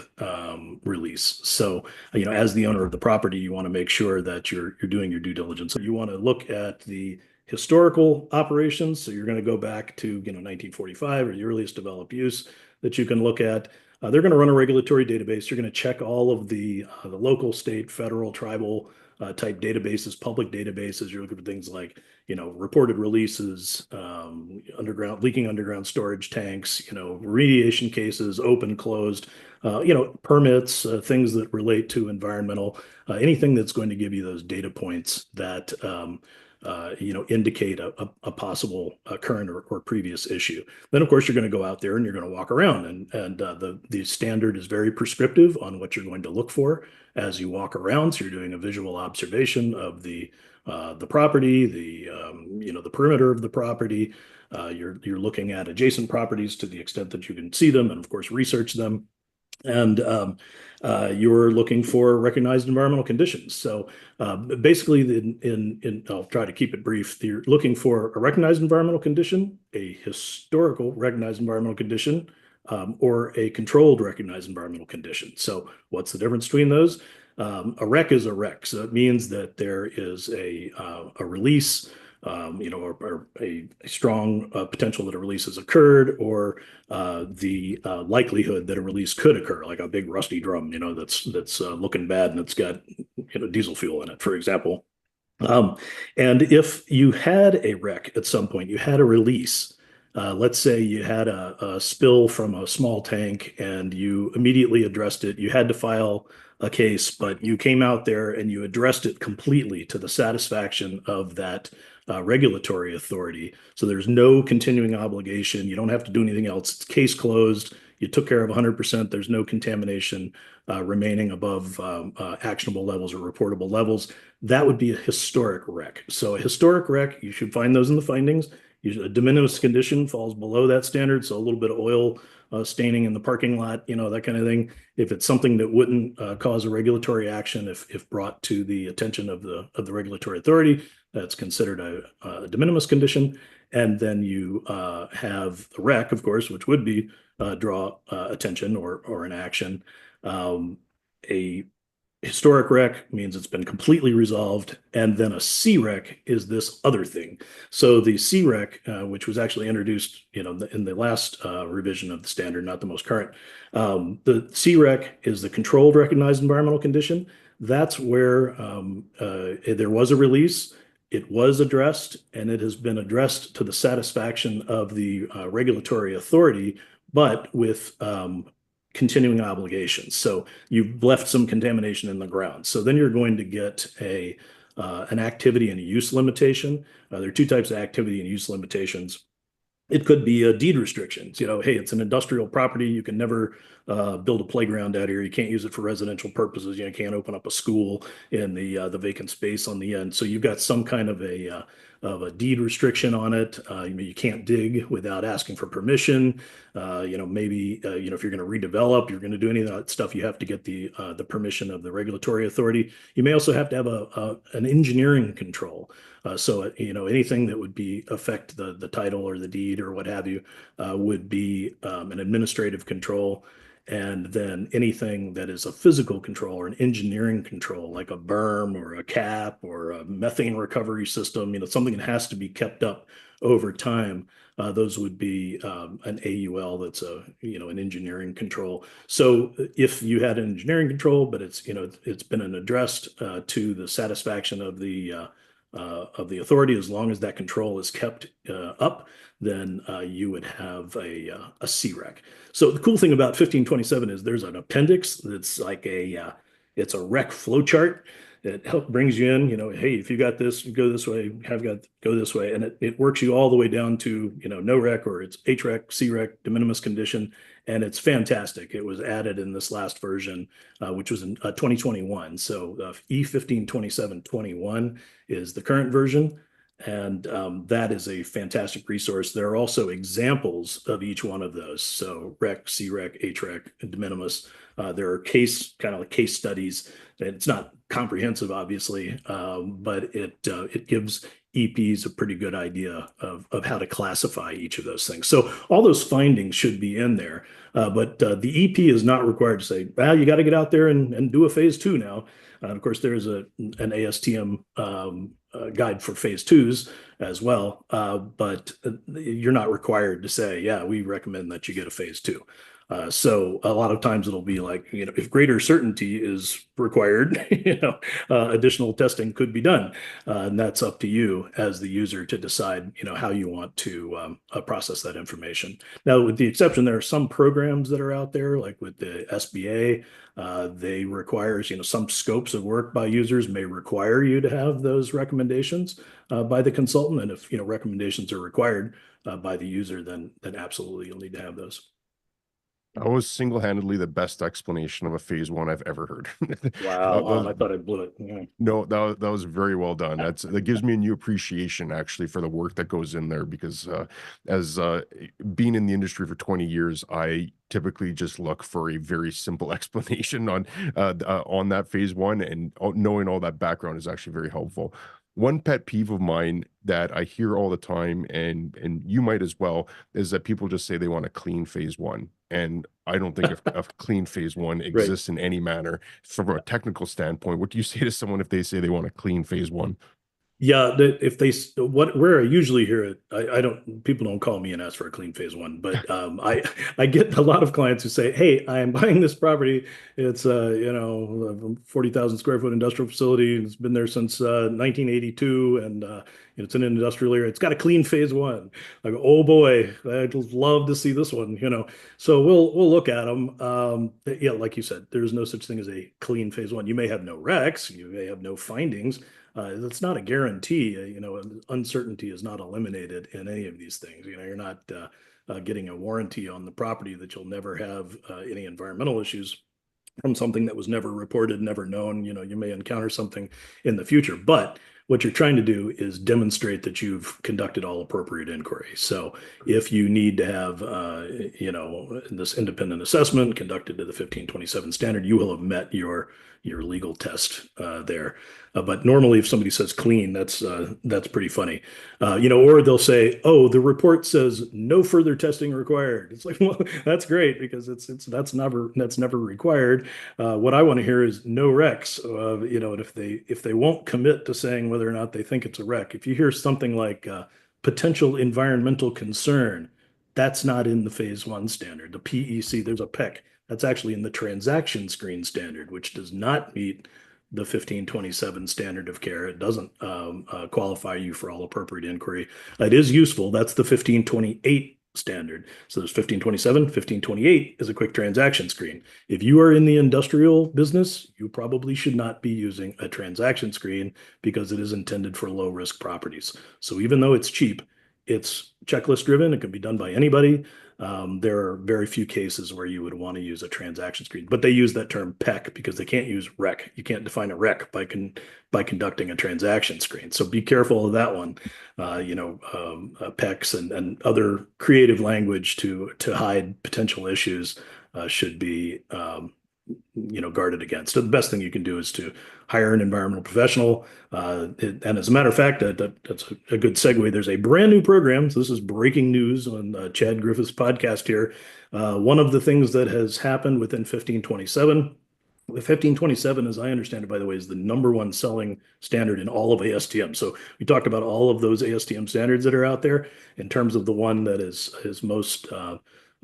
B: release. So, as the owner of the property, you want to make sure that you're doing your due diligence. You want to look at the historical operations. So you're going to go back to 1945 or the earliest developed use that you can look at. They're going to run a regulatory database. You're going to check all of the local, state, federal, tribal type databases, public databases. You're looking for things like, reported releases, leaking underground storage tanks, remediation cases, open, closed, permits, things that relate to environmental, anything that's going to give you those data points that indicate a possible current or previous issue. Then, of course, you're going to go out there and you're going to walk around, and the standard is very prescriptive on what you're going to look for as you walk around. So you're doing a visual observation of the property, the perimeter of the property. You're looking at adjacent properties to the extent that you can see them, and of course research them. And you're looking for recognized environmental conditions. So basically, I'll try to keep it brief. You're looking for a recognized environmental condition, a historical recognized environmental condition, or a controlled recognized environmental condition. So what's the difference between those? A REC is a REC. So it means that there is a release, or a strong potential that a release has occurred, or the likelihood that a release could occur, like a big rusty drum, that's looking bad and it's got diesel fuel in it, for example. And if you had a REC at some point, you had a release. Let's say you had a spill from a small tank and you immediately addressed it. You had to file a case, but you came out there and you addressed it completely to the satisfaction of that regulatory authority. So there's no continuing obligation. You don't have to do anything else. It's case closed. You took care of 100%. There's no contamination remaining above actionable levels or reportable levels. That would be a historic REC. So a historic REC, you should find those in the findings. A de minimis condition falls below that standard, so a little bit of oil staining in the parking lot, that kind of thing. If it's something that wouldn't cause a regulatory action, if brought to the attention of the regulatory authority, that's considered a de minimis condition. And then you have the REC, of course, which would be draw attention or an action. A historic REC means it's been completely resolved, and then a CREC is this other thing. So the CREC, which was actually introduced, in the last revision of the standard, not the most current, the CREC is the controlled recognized environmental condition. That's where there was a release, it was addressed, and it has been addressed to the satisfaction of the regulatory authority, but with continuing obligations. So you've left some contamination in the ground. So then you're going to get an activity and a use limitation. There are two types of activity and use limitations. It could be a deed restrictions. Hey, it's an industrial property. You can never build a playground out here. You can't use it for residential purposes. You can't open up a school in the vacant space on the end. So you've got some kind of a deed restriction on it. You can't dig without asking for permission. Maybe if you're going to redevelop, you're going to do any of that stuff, you have to get the permission of the regulatory authority. You may also have to have an engineering control. So anything that would affect the title or the deed or what have you would be an administrative control. And then anything that is a physical control or an engineering control, like a berm or a cap or a methane recovery system, something that has to be kept up over time, those would be an AUL that's an engineering control. So if you had an engineering control, but it's been addressed to the satisfaction of the authority, as long as that control is kept up, then you would have a CREC. So the cool thing about 1527 is there's an appendix that's like it's a REC flowchart that brings you in, hey, if you got this, go this way, go this way. And it works you all the way down to, no REC, or it's HREC, CREC, de minimis condition. And it's fantastic. It was added in this last version, which was in 2021. So E152721 is the current version. And that is a fantastic resource. There are also examples of each one of those. So REC, CREC, HREC, and de minimis. There are case studies. And it's not comprehensive, obviously, but it gives EPs a pretty good idea of how to classify each of those things. So all those findings should be in there. But the EP is not required to say, well, you got to get out there and do a phase 2 now. Of course, there's an ASTM guide for phase 2s as well, but you're not required to say, yeah, we recommend that you get a phase 2. So a lot of times it'll be like, if greater certainty is required, additional testing could be done. And that's up to you as the user to decide, how you want to process that information. Now, with the exception, there are some programs that are out there, like with the SBA, they requires, some scopes of work by users may require you to have those recommendations by the consultant. And if, recommendations are required by the user, then absolutely you'll need to have those.
A: That was single-handedly the best explanation of a phase 1 I've ever heard.
B: Wow,
A: That was
B: I thought I blew it. Yeah.
A: no, that was very well done. That gives me a new appreciation actually for the work that goes in there because as being in the industry for 20 years, I typically just look for a very simple explanation on that phase 1, and knowing all that background is actually very helpful. One pet peeve of mine that I hear all the time, and you might as well, is that people just say they want a clean phase 1. And I don't think a clean phase 1
B: Right.
A: exists in any manner. From a technical standpoint, what do you say to someone if they say they want a clean phase 1?
B: Yeah, if they where I usually hear it, I don't people don't call me and ask for a clean phase 1, but I get a lot of clients who say, "Hey, I am buying this property. It's 40,000 square foot industrial facility. It's been there since 1982, and it's in an industrial area. It's got a clean phase 1." Like, oh boy, I'd love to see this one. So we'll look at them. Yeah, like you said, there's no such thing as a clean phase 1. You may have no recs, you may have no findings. That's not a guarantee. Uncertainty is not eliminated in any of these things. You're not getting a warranty on the property that you'll never have any environmental issues from something that was never reported, never known. You may encounter something in the future, but what you're trying to do is demonstrate that you've conducted all appropriate inquiry. So if you need to have, this independent assessment conducted to the 1527 standard, you will have met your legal test there. But normally, if somebody says clean, that's pretty funny. Or they'll say, "Oh, the report says no further testing required." It's like, well, that's great because that's never required. What I want to hear is no recs. And if they won't commit to saying whether or not they think it's a rec, if you hear something like potential environmental concern, that's not in the phase 1 standard. The PEC, there's a PEC. That's actually in the transaction screen standard, which does not meet the 1527 standard of care. It doesn't qualify you for all appropriate inquiry. It is useful. That's the 1528 standard. So there's 1527, 1528 is a quick transaction screen. If you are in the industrial business, you probably should not be using a transaction screen because it is intended for low risk properties. So even though it's cheap, it's checklist driven. It can be done by anybody. There are very few cases where you would want to use a transaction screen, but they use that term PEC because they can't use rec. You can't define a rec by conducting a transaction screen. So be careful of that one. PECs and other creative language to hide potential issues should be guarded against. So the best thing you can do is to hire an environmental professional. And as a matter of fact, that's a good segue. There's a brand new program. So this is breaking news on Chad Griffith's podcast here. One of the things that has happened within 1527, the 1527, as I understand it, by the way, is the #1 selling standard in all of ASTM. So we talked about all of those ASTM standards that are out there. In terms of the one that is most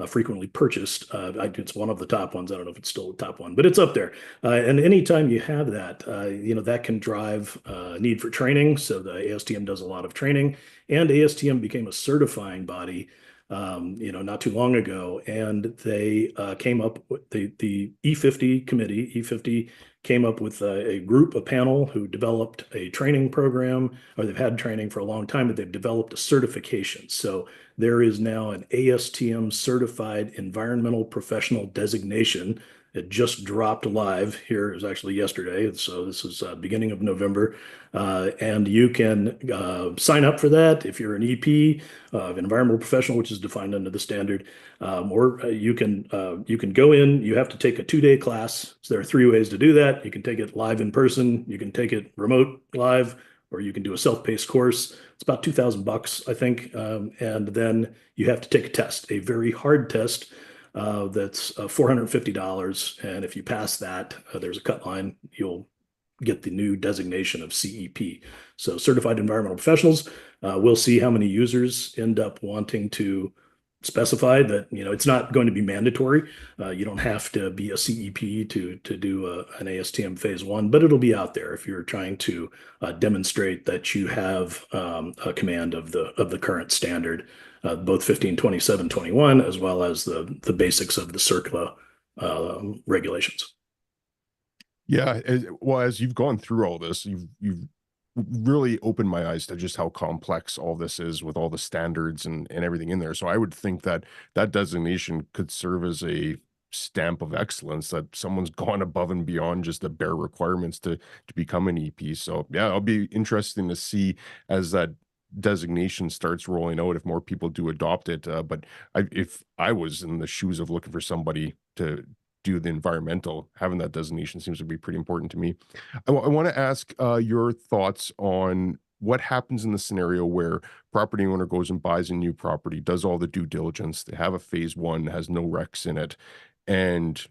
B: frequently purchased. It's one of the top ones. I don't know if it's still the top one, but it's up there. And anytime you have that, that can drive need for training. So the ASTM does a lot of training, and ASTM became a certifying body, not too long ago, and they came up with the E50 committee. E50 came up with a group, a panel who developed a training program, or they've had training for a long time, but they've developed a certification. So there is now an ASTM certified environmental professional designation. It just dropped live here. It was actually yesterday. So this is beginning of November. And you can sign up for that if you're an EP, an environmental professional, which is defined under the standard. Or you can go in. You have to take a 2-day class. So there are 3 ways to do that. You can take it live in person. You can take it remote live, or you can do a self-paced course. It's about $2,000, I think. And then you have to take a test, a very hard test that's $450. And if you pass that, there's a cut line. You'll get the new designation of CEP. So certified environmental professionals. We'll see how many users end up wanting to specified that, it's not going to be mandatory. You don't have to be a CEP to do an ASTM Phase-I, but it'll be out there if you're trying to demonstrate that you have a command of the current standard, both 152721 as well as the basics of the CERCLA regulations.
A: Yeah, well, as you've gone through all this, you've really opened my eyes to just how complex all this is with all the standards and everything in there. So I would think that that designation could serve as a stamp of excellence, that someone's gone above and beyond just the bare requirements to become an EP. So yeah, it'll be interesting to see as that designation starts rolling out if more people do adopt it. But if I was in the shoes of looking for somebody to do the environmental, having that designation seems to be pretty important to me. I want to ask your thoughts on what happens in the scenario where property owner goes and buys a new property, does all the due diligence, they have a Phase-I, has no wrecks in it, and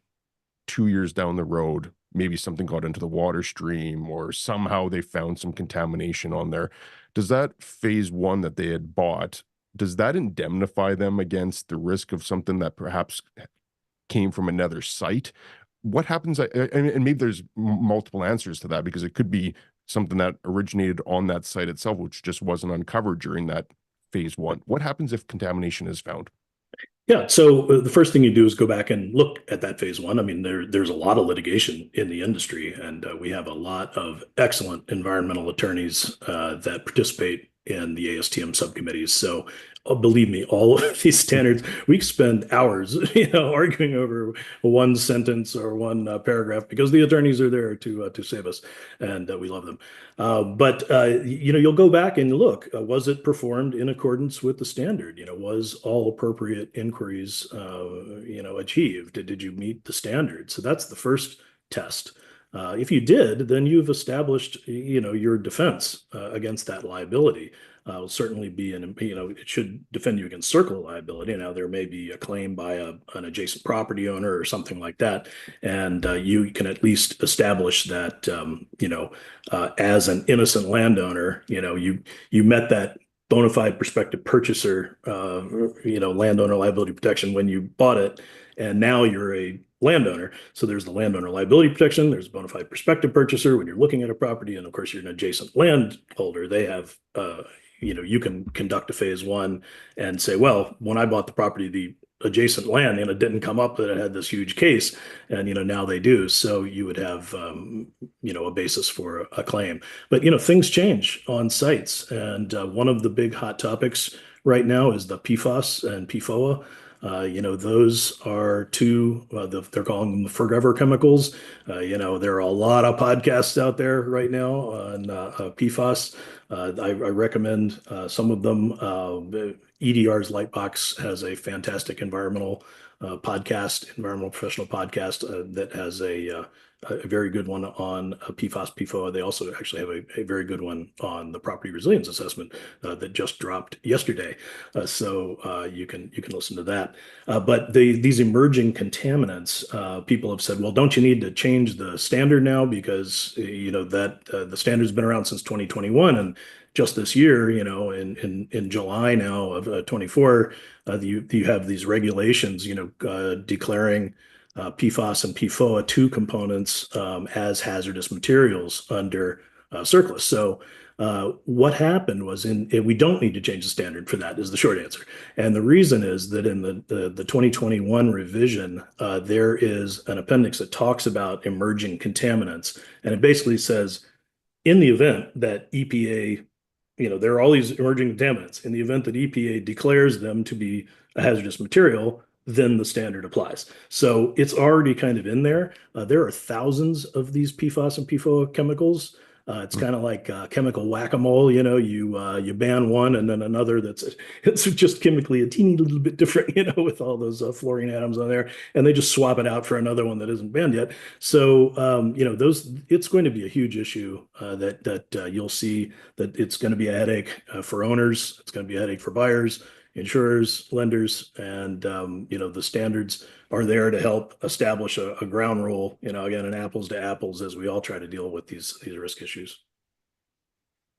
A: 2 years down the road, maybe something got into the water stream or somehow they found some contamination on there. Does that Phase-I that they had bought, does that indemnify them against the risk of something that perhaps came from another site? What happens? And maybe there's multiple answers to that, because it could be something that originated on that site itself, which just wasn't uncovered during that Phase-I. What happens if contamination is found?
B: Yeah, so the first thing you do is go back and look at that Phase-I. I mean, there's a lot of litigation in the industry, and we have a lot of excellent environmental attorneys that participate in the ASTM subcommittees. So believe me, all of these standards, we spend hours, arguing over one sentence or one paragraph, because the attorneys are there to save us, and we love them. But you'll go back and look, was it performed in accordance with the standard? Was all appropriate inquiries, achieved? Did you meet the standard? So that's the first test. If you did, then you've established, your defense against that liability. Will certainly be it should defend you against CERCLA liability. Now, there may be a claim by an adjacent property owner or something like that, and you can at least establish that, as an innocent landowner, you met that bona fide prospective purchaser, landowner liability protection when you bought it, and now you're a landowner. So there's the landowner liability protection, there's bona fide prospective purchaser when you're looking at a property, and of course you're an adjacent landholder. They have, you can conduct a Phase-I and say, well, when I bought the property, the adjacent land, it didn't come up that it had this huge case, and now they do. So you would have, a basis for a claim. But things change on sites, and one of the big hot topics right now is the PFAS and PFOA. Those are two, they're calling them the forever chemicals. There are a lot of podcasts out there right now on PFAS. I recommend some of them. EDR's Lightbox has a fantastic environmental environmental professional podcast that has a very good one on PFAS, PFOA. They also actually have a very good one on the property resilience assessment that just dropped yesterday. So you can listen to that. But these emerging contaminants, people have said, well, don't you need to change the standard now, because that the standard's been around since 2021, and just this year, in July now of 24, you have these regulations, declaring PFAS and PFOA, two components, as hazardous materials under CERCLA. So what happened was, we don't need to change the standard for that, is the short answer. And the reason is that in the 2021 revision, there is an appendix that talks about emerging contaminants, and it basically says, in the event that EPA, there are all these emerging contaminants. In the event that EPA declares them to be a hazardous material, then the standard applies. So it's already kind of in there. There are thousands of these PFAS and PFOA chemicals. It's kind of like chemical whack-a-mole. You ban one, and then another it's just chemically a teeny little bit different, with all those fluorine atoms on there, and they just swap it out for another one that isn't banned yet. So it's going to be a huge issue that you'll see, that it's going to be a headache for owners. It's going to be a headache for buyers, insurers, lenders, and the standards are there to help establish a ground rule, again, an apples to apples, as we all try to deal with these risk issues.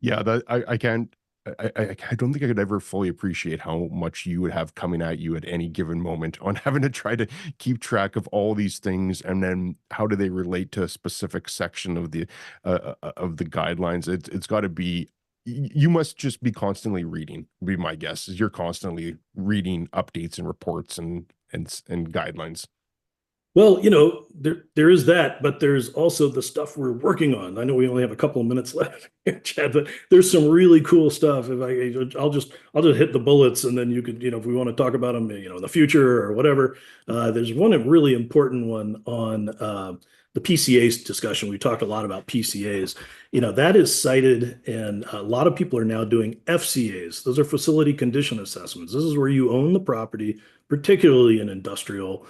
A: Yeah, that I can't I don't think I could ever fully appreciate how much you would have coming at you at any given moment on having to try to keep track of all these things, and then how do they relate to a specific section of the guidelines. It's got to be, you must just be constantly reading, be my guess is you're constantly reading updates and reports and guidelines.
B: Well, there is that, but there's also the stuff we're working on. I know we only have a couple of minutes left, Chad, but there's some really cool stuff. I'll just hit the bullets, and then you could, if we want to talk about them, in the future or whatever. There's one really important one on the PCA's discussion. We talked a lot about PCAs. That is cited, and a lot of people are now doing FCAs. Those are facility condition assessments. This is where you own the property, particularly in industrial.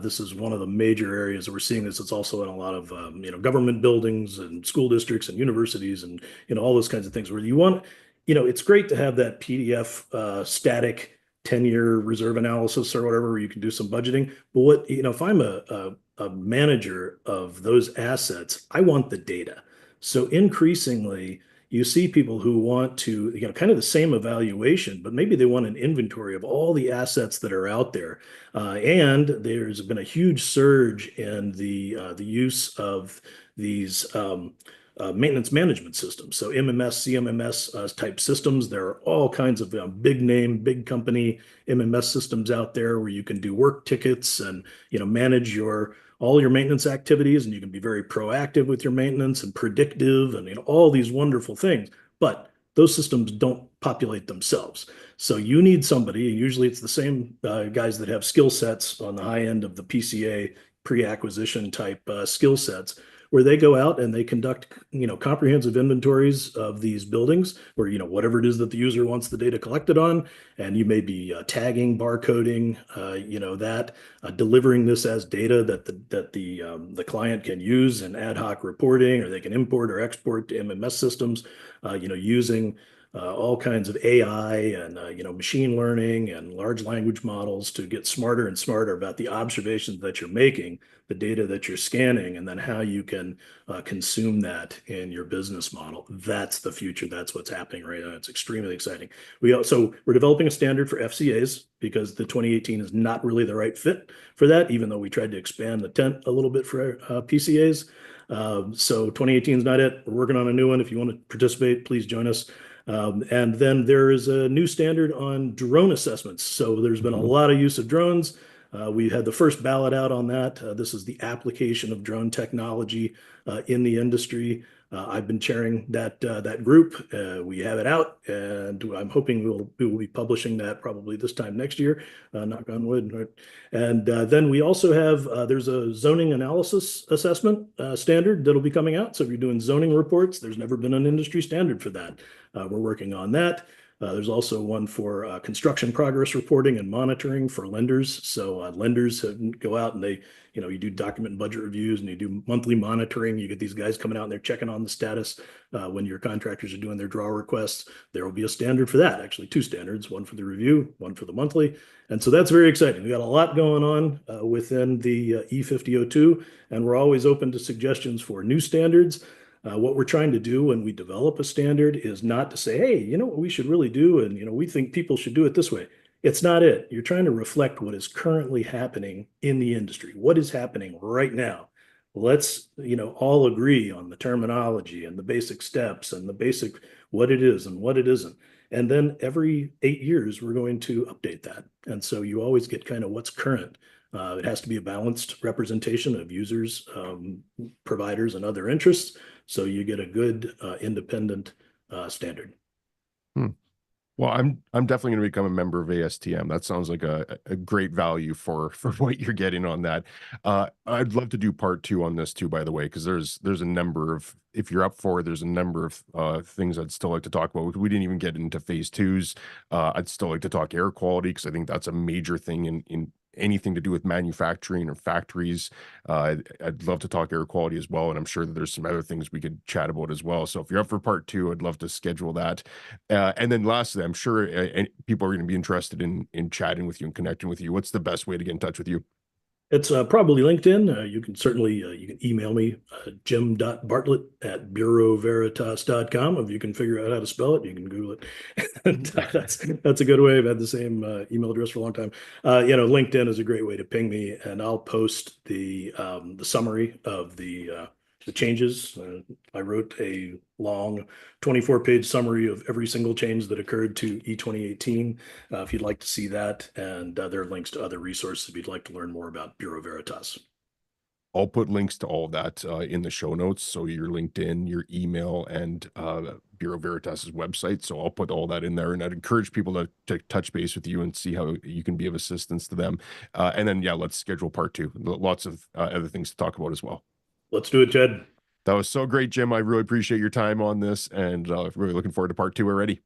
B: This is one of the major areas that we're seeing this. It's also in a lot of government buildings and school districts and universities and all those kinds of things where you want, it's great to have that PDF static 10-year reserve analysis or whatever where you can do some budgeting. But if I'm a manager of those assets, I want the data. So increasingly, you see people who want to, kind of the same evaluation, but maybe they want an inventory of all the assets that are out there. And there's been a huge surge in the use of these maintenance management systems. So MMS, CMMS type systems. There are all kinds of big name, big company MMS systems out there where you can do work tickets and manage all your maintenance activities, and you can be very proactive with your maintenance and predictive and all these wonderful things. But those systems don't populate themselves. So you need somebody, and usually it's the same guys that have skill sets on the high end of the PCA pre-acquisition type skill sets, where they go out and they conduct, comprehensive inventories of these buildings where, whatever it is that the user wants the data collected on, and you may be tagging, barcoding, delivering this as data that the client can use in ad hoc reporting, or they can import or export to MMS systems, using all kinds of AI and machine learning and large language models to get smarter and smarter about the observations that you're making, the data that you're scanning, and then how you can consume that in your business model. That's the future. That's what's happening right now. It's extremely exciting. We're developing a standard for FCAs because the 2018 is not really the right fit for that, even though we tried to expand the tent a little bit for PCAs. So 2018 is not it. We're working on a new one. If you want to participate, please join us. And then there is a new standard on drone assessments. So there's been a lot of use of drones. We had the first ballot out on that. This is the application of drone technology in the industry. I've been chairing that group. We have it out, and I'm hoping we will be publishing that probably this time next year. Knock on wood. Right? And then we also have there's a zoning analysis assessment standard that'll be coming out. So if you're doing zoning reports, there's never been an industry standard for that. We're working on that. There's also one for construction progress reporting and monitoring for lenders. So lenders go out and they, you do document and budget reviews, and you do monthly monitoring. You get these guys coming out and they're checking on the status when your contractors are doing their draw requests. There will be a standard for that, actually two standards, one for the review, one for the monthly. And so that's very exciting. We got a lot going on within the E5002, and we're always open to suggestions for new standards. What we're trying to do when we develop a standard is not to say, hey, you know what we should really do, and we think people should do it this way. It's not it. You're trying to reflect what is currently happening in the industry. What is happening right now? Let's all agree on the terminology and the basic steps and the basic what it is and what it isn't. And then every 8 years, we're going to update that. And so you always get kind of what's current. It has to be a balanced representation of users, providers, and other interests. So you get a good independent standard.
A: Hmm. Well, I'm definitely going to become a member of ASTM. That sounds like a great value for what you're getting on that. I'd love to do part two on this too, by the way, because there's a number of, if you're up for it, there's a number of things I'd still like to talk about. We didn't even get into phase twos. I'd still like to talk air quality because I think that's a major thing in anything to do with manufacturing or factories. I'd love to talk air quality as well, and I'm sure that there's some other things we could chat about as well. So if you're up for part two, I'd love to schedule that. And then lastly, I'm sure people are going to be interested in chatting with you and connecting with you. What's the best way to get in touch with you?
B: It's probably LinkedIn. You can certainly you can email me, jim.bartlett@bureauveritas.com. If you can figure out how to spell it, you can Google it. And, that's a good way. I've had the same email address for a long time. LinkedIn is a great way to ping me, and I'll post the summary of the changes. I wrote a long 24-page summary of every single change that occurred to E2018. If you'd like to see that, and there are links to other resources if you'd like to learn more about Bureau Veritas.
A: I'll put links to all that in the show notes. So your LinkedIn, your email, and Bureau Veritas's website. So I'll put all that in there, and I'd encourage people to touch base with you and see how you can be of assistance to them. And then, yeah, let's schedule part two. Lots of other things to talk about as well.
B: Let's do it, Jed.
A: That was so great, Jim. I really appreciate your time on this, and really looking forward to part two already.